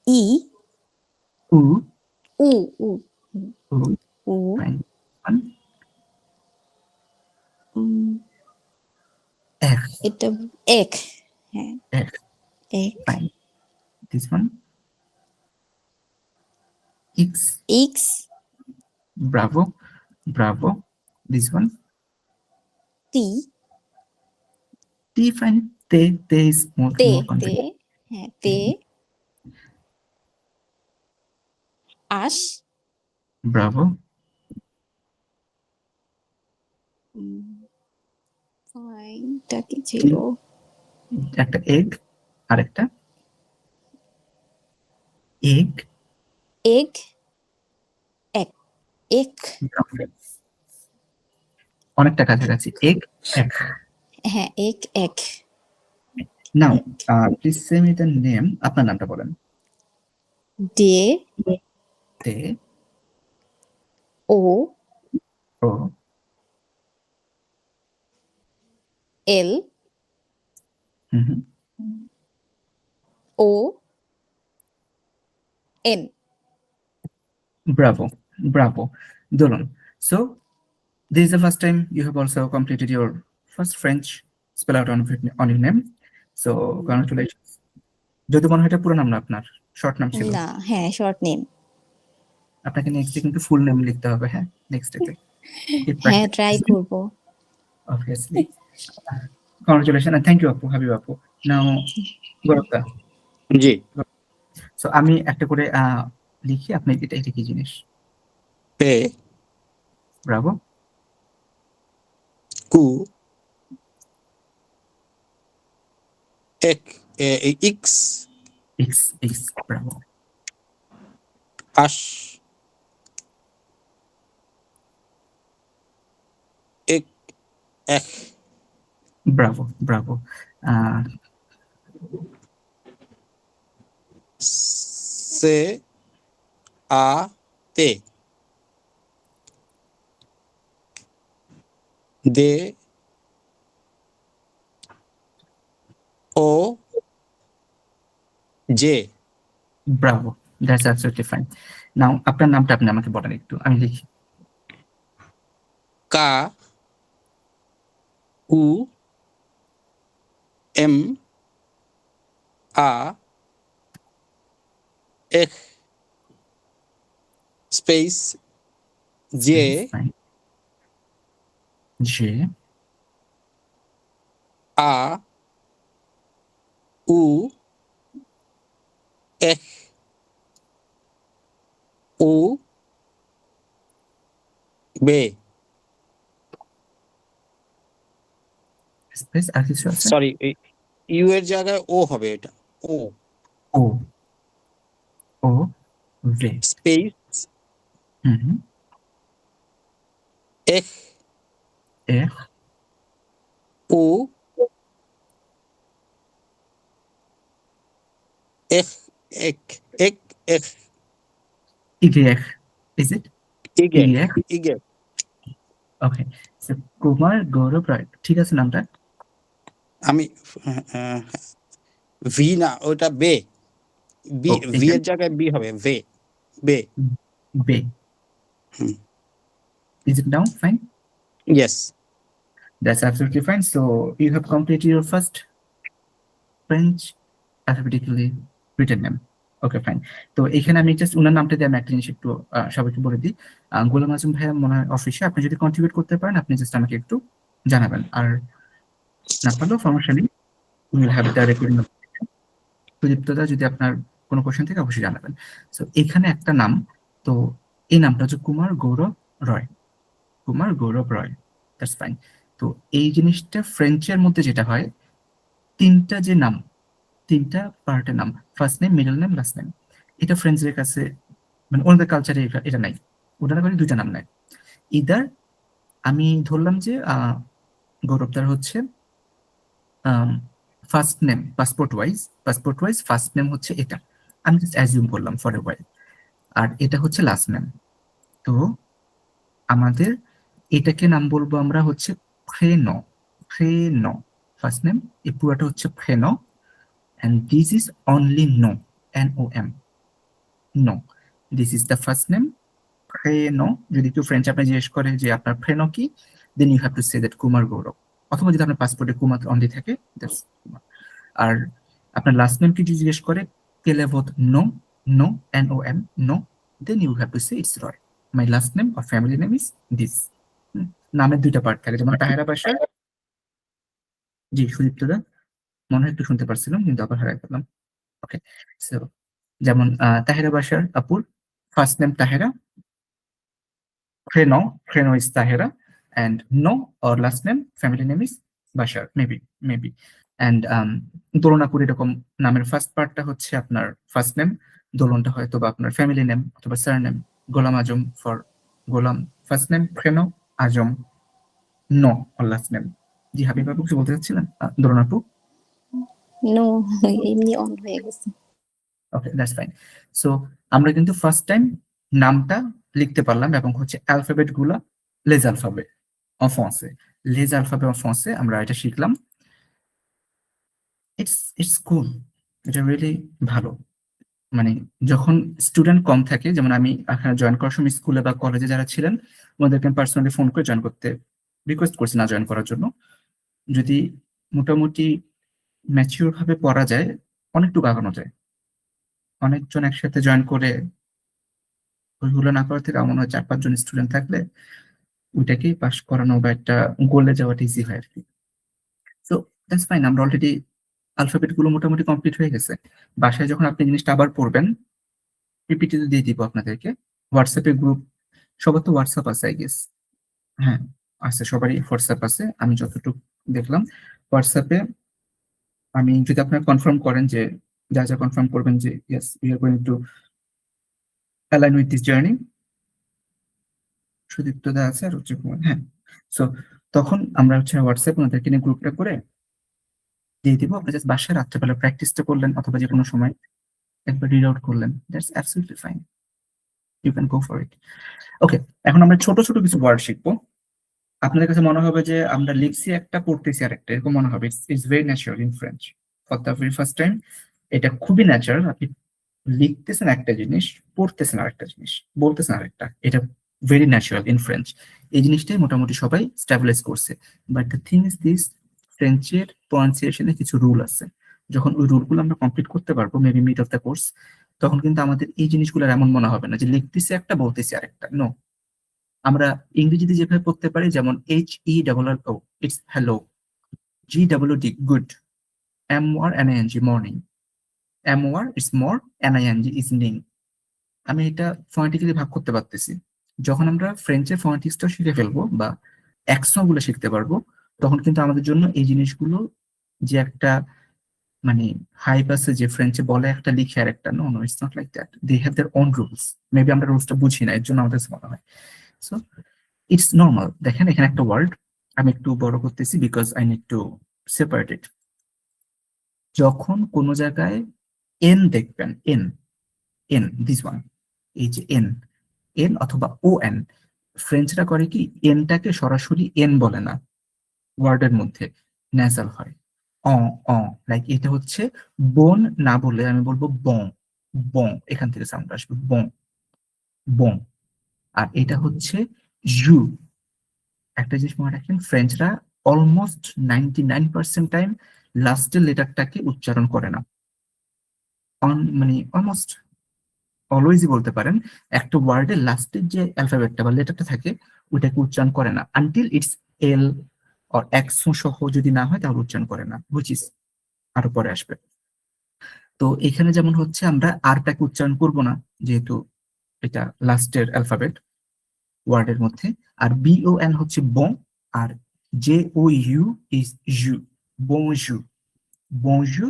ই, উ, উ, উ, উ, উ, ফাইন, উম, এফ, এটা এক, হ্যাঁ, এফ, এক, ফাইন, দিস ওয়ান, এক্স, ইক্স, bravo bravo, this one, T, T, fine, তে ইজ মোর তে, তে, কনফিডেন্ট, হ্যাঁ, তে, আশ, ব্রাভো, ফাইনটা কি ছিল? একটা এগ, আরেকটা এগ, এগ, এক, এক, অনেকটা কাছাকাছি, এগ, এক। হ্যাঁ, এক, এক, now please say me the name, আপনার নামটা বলেন। ডে, তে, ও, ও, এল, হুম হুম, ও, এন। bravo bravo, Dolan. So this is the first time you have also completed your first French spell out on your name, so congratulations. যদি মনে হয় এটা পুরো নাম না আপনার, শর্ট নাম ছিল। না, হ্যাঁ, শর্ট নেম। আপনাকে নেক্সটে কিন্তু ফুল নেম লিখতে হবে, হ্যাঁ নেক্সট ডেতে। হ্যাঁ, ট্রাই করব। Obviously. Congratulations and thank you আপু, হাবিব আপু। Now গৌরবদা, জি। সো আমি একটা করে লিখি, আপনি এটা কি জিনিস? Pay, Bravo. কু, এক, ইক্স, এক্স, ব্রাভো। আশ, এক, এক, ব্রাভো। সে, আ, তে, দে, ও, জে। Bravo, that's absolutely fine. Now আপনার নামটা আপনি আমাকে বলেন একটু, আমি লিখি। কা, উ, এম, আ, এক, স্পেস, জে, Fine. জে, আ, উ, এক, উ, বে। স্পেস, আর কিছু আছে? সরি, ইউ এর জায়গায় ও হবে, এটা ও, ও, ও, ভে। স্পেস, হুম, এক, এক, উ, এক, এক, এক, এক, ইগেক, is it? ইগে, ইগেক, ইগে। ওকে। সো কুমার গৌরব রায়, ঠিক আছে নামটা? আমি ভি না, ওটা বে, বি, ও, ভি এখানে এর জায়গায় বি হবে, বে, বে। বে। হুম। Is it now fine? Yes. That's absolutely fine. So you have completed your first French alphabetically written name. Okay, fine. তো এখানে আমি জাস্ট ওনার নামটা দিয়ে আমি একটা জিনিস একটু সবাইকে বলে দিই। গোলাম আজম ভাইয়া মনে হয় অফিসে, আপনি যদি কন্ট্রিবিউট করতে পারেন আপনি জাস্ট আমাকে একটু জানাবেন, আর না পারলেও সমস্যা নেই, উইল হ্যাভ দ্য রেকর্ডিং। সুদীপ্তদা যদি আপনার কোনো কোশ্চেন থেকে অবশ্যই জানাবেন। সো এখানে একটা নাম, তো এই নামটা হচ্ছে কুমার গৌরব রয়, কুমার গৌরব রয়, দ্যাটস ফাইন। তো এই জিনিসটা ফ্রেঞ্চের মধ্যে যেটা হয়, তিনটা যে নাম, তিনটা পার্টের নাম, first name, middle name, last name, এটা ফ্রেঞ্চদের কাছে মানে ওনাদের কালচারে এটা নাই, ওনারা করে দুইটা নাম নেয়। ইদার আমি ধরলাম যে গৌরবদার হচ্ছে first name passport wise first name হচ্ছে এটা, আমি জাস্ট অ্যাজিউম করলাম ফর এ ওয়াইল, আর এটা হচ্ছে লাস্ট নেম। তো আমাদের এটাকে নাম বলবো আমরা হচ্ছে প্রেনো, ফার্স্ট নেম, এই পুরোটা হচ্ছে প্রেনো, and this is only no, N-O-M, no, this is the first name, প্রেনো। যদি কেউ ফ্রেঞ্চ আপনি জিজ্ঞেস করে যে আপনার প্রেনো কি, then you have to say that Kumar গৌরব, অথবা যদি আপনার পাসপোর্টে কুমার অনলি থাকে, that's কুমার। আর আপনার লাস্ট নেম কি যদি জিজ্ঞেস করে, কেলেভত no, N-O-M, no, then you have to say it's Roy, my last name or family name is this। নামের দুইটা পার্ট থাকে, যেমন তাহেরা বাসার, জি সুদীপ্তদা মনে হয় একটু শুনতে পারছিলাম কিন্তু আবার হারাই পেলাম। ওকে, সো যেমন তাহেরা বাসার আপুর ফার্স্ট নেম তাহেরা, প্রেনো is Tahera, and no or last name family name is Basar, maybe and Dolnapur এরকম নামের ফার্স্ট পার্টটা হচ্ছে আপনার ফার্স্ট নেম, দোলনটা হয়তো বা আপনার ফ্যামিলি নেম অথবা surname. Golam Azam for Golam first name, প্রেনো, আজম নো or লাস্ট নেম। জি হাবিব আপু কিছু বলতে চাচ্ছিলেন? দোলনাপু, নো, এমনি অন হয়ে গেছে। Okay that's fine. সো আমরা কিন্তু ফার্স্ট টাইম নামটা লিখতে পারলাম এবং হচ্ছে অ্যালফাবেট গুলা লেজ অ্যালফাবেট en français, লেজ অ্যালফাবেট en français আমরা এটা শিখলাম। ইটস কুল, এটা রিয়েলি ভালো। মানে যখন স্টুডেন্ট কম থাকে, যেমন আমি এখানে জয়েন করার সময় স্কুলে বা কলেজে যারা ছিলেন ওনাদেরকে আমি পার্সোনালি ফোন করে জয়েন করতে রিকোয়েস্ট করছি না জয়েন করার জন্য। যদি মোটামুটি ম্যাচিওর ভাবে পড়া যায় অনেকটুকু আগানো যায়। অনেকজন একসাথে জয়েন করে ওইগুলো না করার থেকে আমার মনে হয় 4-5 জন স্টুডেন্ট থাকলে ওইটাকেই পাস করানো বা একটা গোলে যাওয়াটা ইজি হয় আর কি। সো দ্যাটস ফাইন, আমরা অলরেডি অ্যালফাবেট গুলো মোটামুটি কমপ্লিট হয়ে গেছে। বাসায় যখন আপনি জিনিসটা আবার পড়বেন, পিপিটি তো দিয়ে দিব আপনাদেরকে। হোয়াটসঅ্যাপে গ্রুপ, সবার তো হোয়াটসঅ্যাপ আছে আই গেস। হ্যাঁ, আছে, সবারই হোয়াটসঅ্যাপ আছে আমি যতটুকু দেখলাম। হোয়াটসঅ্যাপে আমি যদি আপনারা কনফার্ম করেন যে যা যা কনফার্ম করবেন যে yes we are going to align with this journey, Sudipta দা আছে আর হচ্ছে কুমার, হ্যাঁ। সো তখন আমরা হচ্ছে হোয়াটসঅ্যাপ ওনাদেরকে নিয়ে গ্রুপটা করে দিয়ে দিব। আপনি জাস্ট বাসায় রাত্রেবেলা প্র্যাকটিসটা করলেন অথবা যে কোনো সময় একবার রিড আউট করলেন, that's absolutely fine, you can go for it. Okay, এখন আমরা ছোট ছোট কিছু ওয়ার্ড শিখবো। আপনাদের কাছে মনে হবে যে আমরা লিখছি একটা, পড়তেছি আরেকটা, এরকম মনে হবে। It's very natural in French for the very first time. এটা খুবই ন্যাচারাল। আপনি লিখতেছেন একটা জিনিস, পড়তেছেন আরেকটা জিনিস, বলতেছেন আরেকটা। এটা ভেরি ন্যাচারাল ইন ফ্রেঞ্চ। এই জিনিসটাই মোটামুটি সবাই স্ট্যাবলাইজ করছে। But the thing is this, ফ্রেঞ্চের প্রনাউন্সিয়েশনে কিছু রুল আছে। যখন ওই রুলগুলো আমরা কমপ্লিট করতে পারবো maybe mid of the course, তখন কিন্তু আমাদের এই জিনিসগুলো এমন মনে হবে না যে লিখতেছি একটা, বলতেছি আরেকটা। নো, আমরা ইংরেজিতে যেভাবে পড়তে পারি, যেমন HERRO it's hello, GWD good, MORNING morning, MOR it's মর, NING ইজনিং। আমি এটা ফনেটিক্যালি ভাগ করতে পারতেছি। যখন আমরা ফ্রেঞ্চের ফনেটিক্সটা শিখে ফেলবো বা অ্যাকশন গুলো শিখতে পারবো, তখন কিন্তু আমাদের জন্য এই জিনিসগুলো যে একটা মানে হাইপ আছে যে ফ্রেঞ্চে বলে একটা লিখে আর একটা, no no, it's not like that. They have their own rules. Maybe আমরা রুলসটা বুঝি না, এর জন্য আমাদের মনে হয়। So it's normal. দেখেন এখানে একটা ওয়ার্ড আমি একটু বড় করতেছি because I need to separate it. যখন কোনো জায়গায় এন দেখবেন, এন, এন দিস ওয়ান, এই যে এন, এন অথবা ও এন, ফ্রেঞ্চরা করে কি এনটাকে সরাসরি এন বলে না, ওয়ার্ডের মধ্যে ন্যাসাল হয়, অ অ। লাইক এটা হচ্ছে বোন না বলে আমি বলবো বং, বং, এখান থেকে সাউন্ড আসবে বং, বং। আর এটা হচ্ছে জু। একটা জিনিস মনে রাখেন, ফ্রেঞ্চরা অলমোস্ট 99% টাইম লাস্টের লেটারটাকে উচ্চারণ করে না। মানে অলমোস্ট অলওয়েজই বলতে পারেন, একটা ওয়ার্ডের লাস্টের যে অ্যালফাবেটটা বা লেটারটা থাকে ওইটাকে উচ্চারণ করে না until it's L or x সহ যদি না হয় তাহলে উচ্চারণ করে না, হুইচ ইজ আরো পরে আসবে। তো এখানে যেমন হচ্ছে আমরা আরটাকে উচ্চারণ করব না যেহেতু এটা লাস্টের অ্যালফাবেট ওয়ার্ডের মধ্যে। আর BON হচ্ছে বং, আর JOU ইজ জু, বংজু। বংজু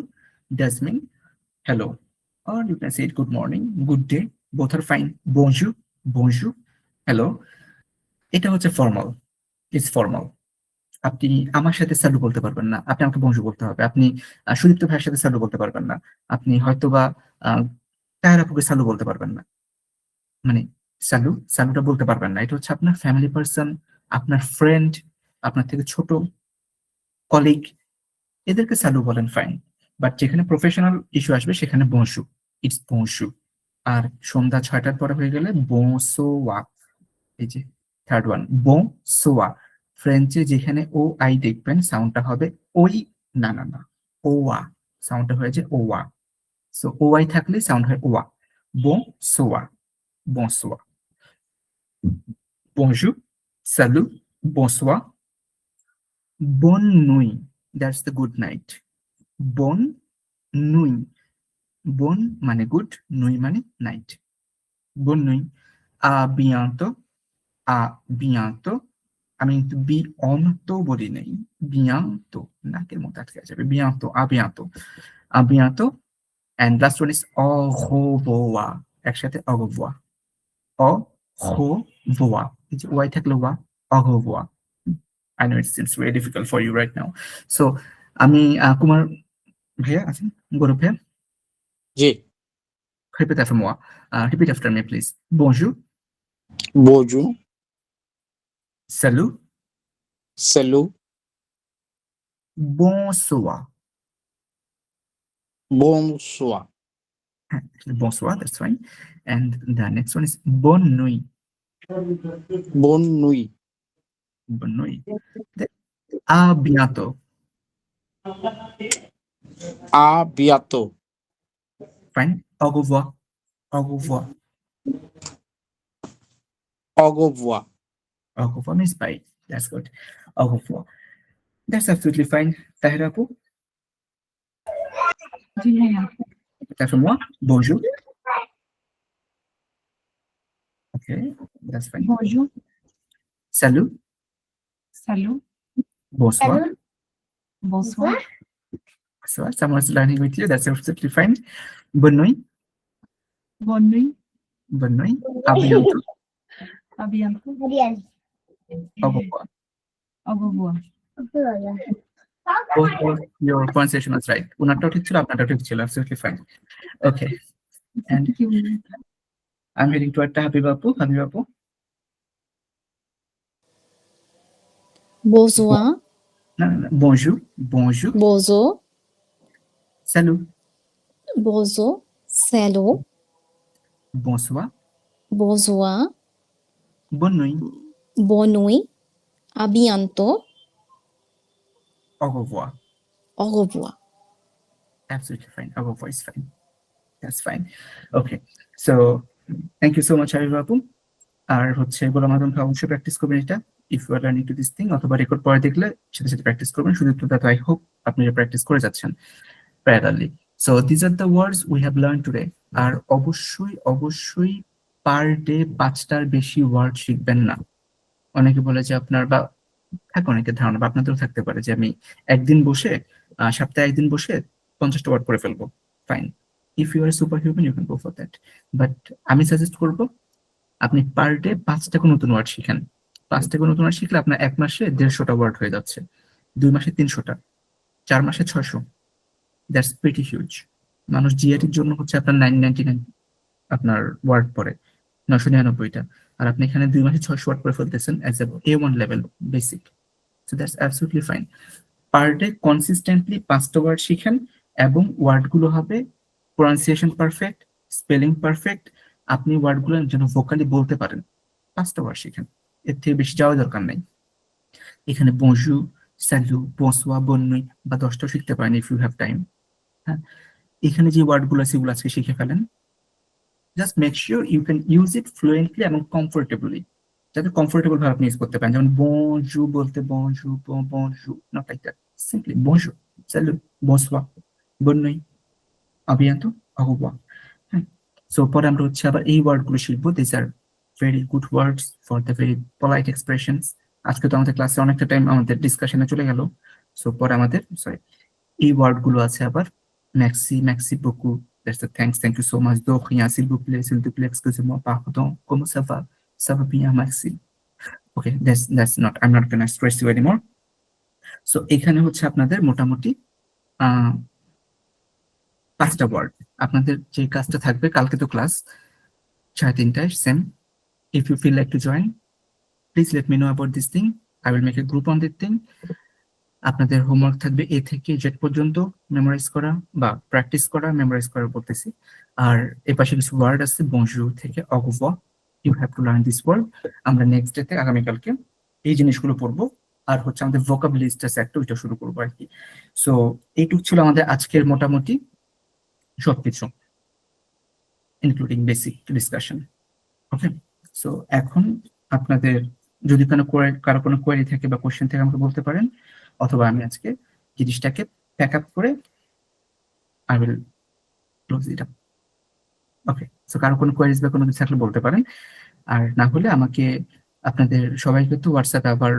does mean hello, or you can say it good morning, good day, both are fine. Bonjour, bonjour, hello. এটা হচ্ছে ফর্মাল, ইটস ফর্মাল। আপনি আমার সাথে স্যালু বলতে পারবেন না, আপনি আমাকে বংজু বলতে হবে। আপনি সুদীপ্ত ভাইয়ের সাথে স্যালু বলতে পারবেন না, আপনি হয়তোবা তাহের আপুকে স্যালু বলতে পারবেন না। মানে স্যালুটা বলতে পারবেন না। এটা হচ্ছে আপনার ফ্যামিলি পার্সন, আপনার ফ্রেন্ড, আপনার থেকে ছোট কলিগ, এদেরকে স্যালু বলেন, ফাইন। বাট যেখানে প্রফেশনাল ইস্যু আসবে সেখানে বংশু, ইটস বংশু। আর সন্ধ্যা 6টার পরে হয়ে গেলে বংসোয়া, এই যে থার্ড ওয়ান বংসোয়া। ফ্রেঞ্চে যেখানে ও আই দেখবেন সাউন্ডটা হবে ওই, না না না, ওয়া, সাউন্ডটা হয়েছে ওয়া। সো ও আই থাকলে সাউন্ড হয় ওয়া, বংসোয়া, বংসোয়া। Bonjour, salut, bonsoir, bonne nuit, that's the good night. Bonne nuit, bonne মানে গুড, nuit মানে night, bonne nuit, à bientôt, à bientôt। আমি কিন্তু বিয়ন্তো বলি নাই, বিয়ান্তো নাকের মধ্যে আটকে যাবে, বিয়ান্তো, à bientôt, à bientôt। and last one is au revoir, একসাথে au revoir, au revoir, এই যে ওয়াই থাকলে ওয়া, au revoir। I know it seems very difficult for you right now. So, আমি কুমার ভাইয়া আছেন, গৌরব ভাইয়া, জি। répète after moi. Repeat after me, please. Bonjour, bonjour, salut, salut, bonsoir. bonsoir, Bonsoir, that's fine. And the next one is bonne nuit. bonne nuit, Bonne nuit. À bientôt. à bientôt, Fine. Au revoir. Au revoir. Au revoir. Au revoir means bye. That's good. Au revoir. That's absolutely fine. Tahira Apu, জি ভাইয়া তারপর moi, bonjour. Okay, that's fine. bonjour Salut, salut bonsoir. bonsoir So someone's learning with you. That's absolutely fine. Bonne nuit. bonne nuit Bonne nuit. À bientôt. à bientôt Au revoir. au revoir Both your pronunciation was right. উনারটাও ঠিক ছিল, আপনারটাও ঠিক ছিল. Absolutely fine. Okay. And Thank you. I'm heading toward Habiba Apu. Habiba Apu. Bonsoir, No. Bonjour. Bonjour. bonjour, Salut. bonjour, salut, Bonsoir. bonsoir, Bonne nuit. bonne nuit, à bientôt, Au revoir. au revoir. Absolutely fine. Au revoir is fine. That's fine. Okay. So thank you so much, Habiba Apu. আর হচ্ছে গোলাম আদম ভাই অবশ্যই প্র্যাকটিস করবেন এটা if you are learning to this thing, অথবা রেকর্ড পরে দেখলে সাথে সাথে প্র্যাকটিস করবেন। শুধু তো দ্যাট আই হোপ আপনি প্র্যাকটিস করে যাচ্ছেন parallelly. So this are the words we have learn today. আর অবশ্যই পার ডে 5টার বেশি ওয়ার্ড শিখবেন না। অনেকে বলে যে আপনার বা থাকে অনেকের ধারণা বা আপনাদেরও থাকতে পারে যে আমি একদিন বসে সপ্তাহে একদিন বসে 50টা ওয়ার্ড পড়ে ফেলবো। Fine, if you are super human you can go for that, but আমি সাজেস্ট করবো আপনি পার ডে 5টা নতুন ওয়ার্ড শিখেন। 5টা নতুন ওয়ার্ড শিখলে আপনার 1 মাসে 150টা ওয়ার্ড হয়ে যাচ্ছে, 2 মাসে 300টা, 4 মাসে 600। That's pretty huge. মানুষ জিআরটির জন্য হচ্ছে আপনার 999 আপনার ওয়ার্ড পড়ে, 999টা, আর আপনি এখানে 2 মাসে 600 ওয়ার্ড পড়ে ফেলতেছেন as a A1 level basic. So that's absolutely fine. Per day consistently 5টা ওয়ার্ড শিখেন এবং ওয়ার্ডগুলো হবে প্রনাউন্সিয়েশন পারফেক্ট, স্পেলিং পারফেক্ট, আপনি ওয়ার্ডগুলো যেন ভোকালি বলতে পারেন। 5টা ওয়ার্ড শিখেন, এর থেকে বেশি যাওয়ার দরকার নেই। এখানে bonjour, salut, bonsoir, bonne nuit বা 10টাও শিখতে পারেন ইফ ইউ হ্যাভ টাইম। হ্যাঁ, এখানে যে ওয়ার্ডগুলো আছে এগুলো আজকে শিখে ফেলেন। Just make sure you can use it fluently এবং কমফোর্টেবলি, যাতে কমফোর্টেবল ভাবে আপনি ইউজ করতে পারেন। যেমন bonjour বলতে bonjour, bonjour, not like that. Simply bonjour, salut, bonsoir, bonne nuit, à bientôt, au revoir. So পরে আমরা হচ্ছে আবার এই ওয়ার্ডগুলো শিখবো। This are very good words for the very polite expressions. আজকে তো আমাদের ক্লাসে অনেকটা টাইম আমাদের ডিসকাশনে চলে গেল। সো পরে আমাদের এই ওয়ার্ডগুলো আছে আবার merci beaucoup, that's the thanks, thank you so much, de rien, s'il vous plaît, excusez-moi, pardon, comment ça va bien, merci. Okay, that's not, I'm not gonna stress you anymore. So এখানে হচ্ছে আপনাদের মোটামুটি 5টা ওয়ার্ড। আপনাদের যে কাজটা থাকবে, কালকে তো class 3:30 same. If you feel like to join, please let me know about this thing, I will make a group on this thing. আপনাদের হোমওয়ার্ক থাকবে এ থেকে জেড পর্যন্ত মেমোরাইজ করা বা প্র্যাকটিস করা, মেমোরাইজ করা বলতেছি। আর এর পাশে কিছু ওয়ার্ড আছে bonjour থেকে au revoir, you have to learn this word. আমরা নেক্সট ডেতে আগামীকালকে এই জিনিসগুলো পড়বো। আর হচ্ছে আমাদের ভোকাবুলারি লিস্ট আছে একটা, ওইটা শুরু করবো আর কি। সো এইটুক ছিল আমাদের আজকের মোটামুটি সবকিছু, ইনক্লুডিং বেসিক ডিসকাশন। ওকে, সো এখন আপনাদের যদি কারো কোনো কোয়েরি থাকে বা কোশ্চেন থাকে আমাকে বলতে পারেন, অথবা আমি আজকে জিনিসটাকে প্যাক আপ করে I will close it up. Okay, so কারো কোনো কোয়েরিজ বা কোনো কিছু থাকলে বলতে পারেন, আর না হলে আমাকে আপনাদের সবাইকে তো হোয়াটসঅ্যাপে আবার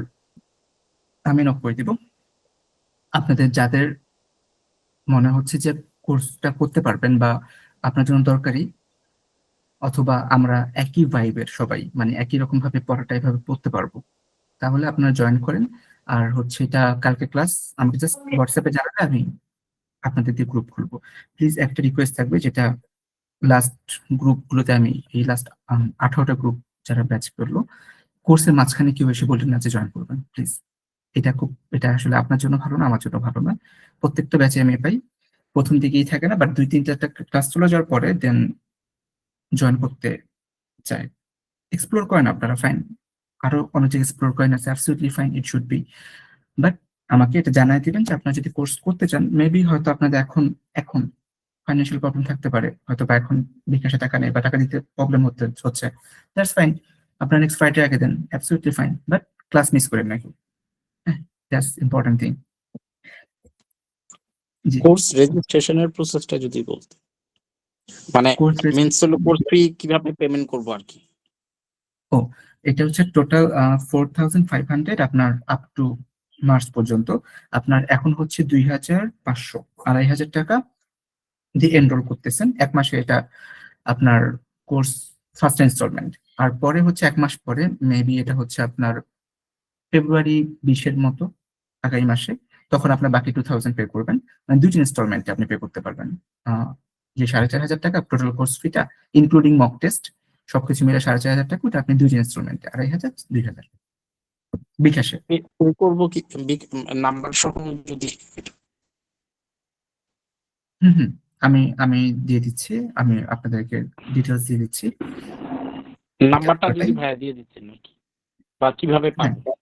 আমি নক করে দিব। আপনাদের যাদের মনে হচ্ছে যে কোর্সটা করতে পারবেন বা আপনার জন্য দরকারি, অথবা আমরা একই ভাইবের সবাই, মানে একই রকম ভাবে পড়াটা এভাবে পড়তে পারবো, তাহলে আপনারা জয়েন করেন। আর হচ্ছে এটা কালকে ক্লাস আমাকে জাস্ট হোয়াটসঅ্যাপে জানালে আমি আপনাদের দিয়ে গ্রুপ খুলবো। প্লিজ একটা রিকোয়েস্ট থাকবে, যেটা লাস্ট গ্রুপগুলোতে আমি এই লাস্ট 18টা গ্রুপ যারা ব্যাচ করলো, কোর্সের মাঝখানে কেউ এসে বললেন না যে জয়েন করবেন, প্লিজ। এটা আসলে আপনার জন্য ভালো না, আমার জন্য ভালো না। প্রত্যেকটা ব্যাচে আমি পাই প্রথম দিকেই থাকে না, বাট 2-3টা ক্লাস চলে যাওয়ার পরে দেন জয়েন করতে চাই। এক্সপ্লোর করেন আপনারা, ফাইন, আরো অনেক জায়গায় এক্সপ্লোর করেন, আছে absolutely fine, it should be. But আমাকে এটা জানাই দিবেন যে আপনারা যদি কোর্স করতে চান, মেবি হয়তো আপনাদের এখন ফাইন্যান্সিয়াল প্রবলেম থাকতে পারে, হয়তো বা এখন বিকাশে টাকা নেই বা টাকা দিতে প্রবলেম হচ্ছে, দ্যাটস ফাইন, আপনার নেক্সট ফ্রাইডে আগে দেন, absolutely fine, but class miss করেন নাকি, দ্যাটস ইম্পর্টেন্ট থিং। জি, কোর্স রেজিস্ট্রেশনের প্রসেসটা যদি বলতে, মানে কোর্স মিন্স হলো কোর্স ফি কিভাবে পেমেন্ট করব আর কি। এটা হচ্ছে টোটাল 4,500 আপনার আপ টু মার্চ পর্যন্ত, আপনার এখন হচ্ছে 2,500, 2,500 টাকা দিয়ে এনরোল করতেছেন এক মাসে, এটা আপনার কোর্স ফার্স্ট ইনস্টলমেন্ট। আর পরে হচ্ছে এক মাস পরে মেবি এটা হচ্ছে আপনার ফেব্রুয়ারি 20-এর মতো, আগামী মাসে, তখন আপনার বাকি 2,000 পে করবেন, মানে দুটি ইনস্টলমেন্টে আপনি পে করতে পারবেন। যে 4,500 টাকা টোটাল কোর্স ফিটা ইনক্লুডিং মক টেস্ট সবকিছু মিলে 4,500 টাকা, ওটা আপনি দুটি ইনস্টলমেন্টে 2,500, 2,000 বিকাশে। পে করবো কি নাম্বার সহ যদি হুম হুম, আমি আমি দিয়ে দিচ্ছি, আমি আপনাদেরকে ডিটেলস দিয়ে দিচ্ছি। নাম্বারটা যদি ভাইয়া দিয়ে দিচ্ছেন নাকি, বা কিভাবে হ্যাঁ, পাবো?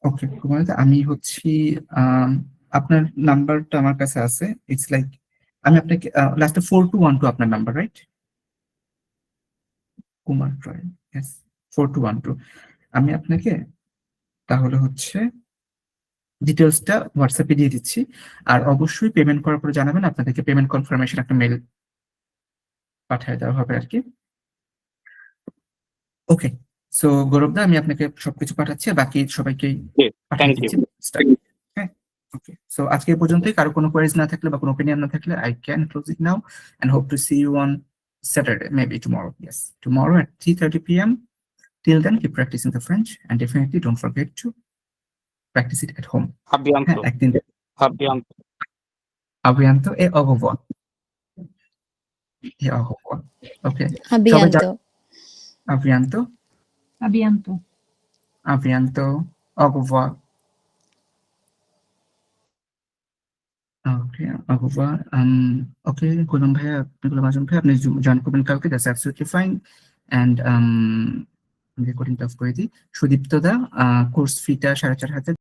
ওকে কুমার, আমি হচ্ছি আপনার নাম্বারটা আমার কাছে আছে, ইটস লাইক আমি আপনাকে লাস্টে 4212 আপনার নাম্বার, রাইট? কুমার রয়, ইয়েস, 4212। আমি আপনাকে তাহলে হচ্ছে ডিটেলসটা হোয়াটসঅ্যাপে দিয়ে দিচ্ছি, আর অবশ্যই পেমেন্ট করার পরে জানাবেন, আপনাদেরকে পেমেন্ট কনফার্মেশন একটা মেল পাঠিয়ে দেওয়া হবে আর কি। ওকে, সো গৌরবদা, আমি আপনাকে সবকিছু পাঠাচ্ছি, আর বাকি সবাইকে পাঠিয়ে থ্যাংক দিচ্ছি। ইউ। হ্যাঁ, ওকে, সো আজকে এই পর্যন্তই। কারো কোনো কোয়ারিজ না থাকলে বা কোনো ওপিনিয়ন না থাকলে, I can close it now and hope to see you on Saturday, maybe tomorrow. Yes, tomorrow at 3:30 p.m. Till then, keep practicing the French, and definitely don't forget to practice it at home. আবিয়ান্ত হ্যাঁ, একদিন আবিয়ান্ত avianto e au revoir. Et au revoir. Okay, Abianto. avianto, Abianto. avianto, au revoir. Okay, au revoir. Okay, Gulam bhai, Gulam Azam bhai, আপনি জয়েন করবেন কালকে, that's absolutely fine. And রেকর্ডিংটা অফ করে দিই। সুদীপ্ত দা, কোর্স ফিটা 4,500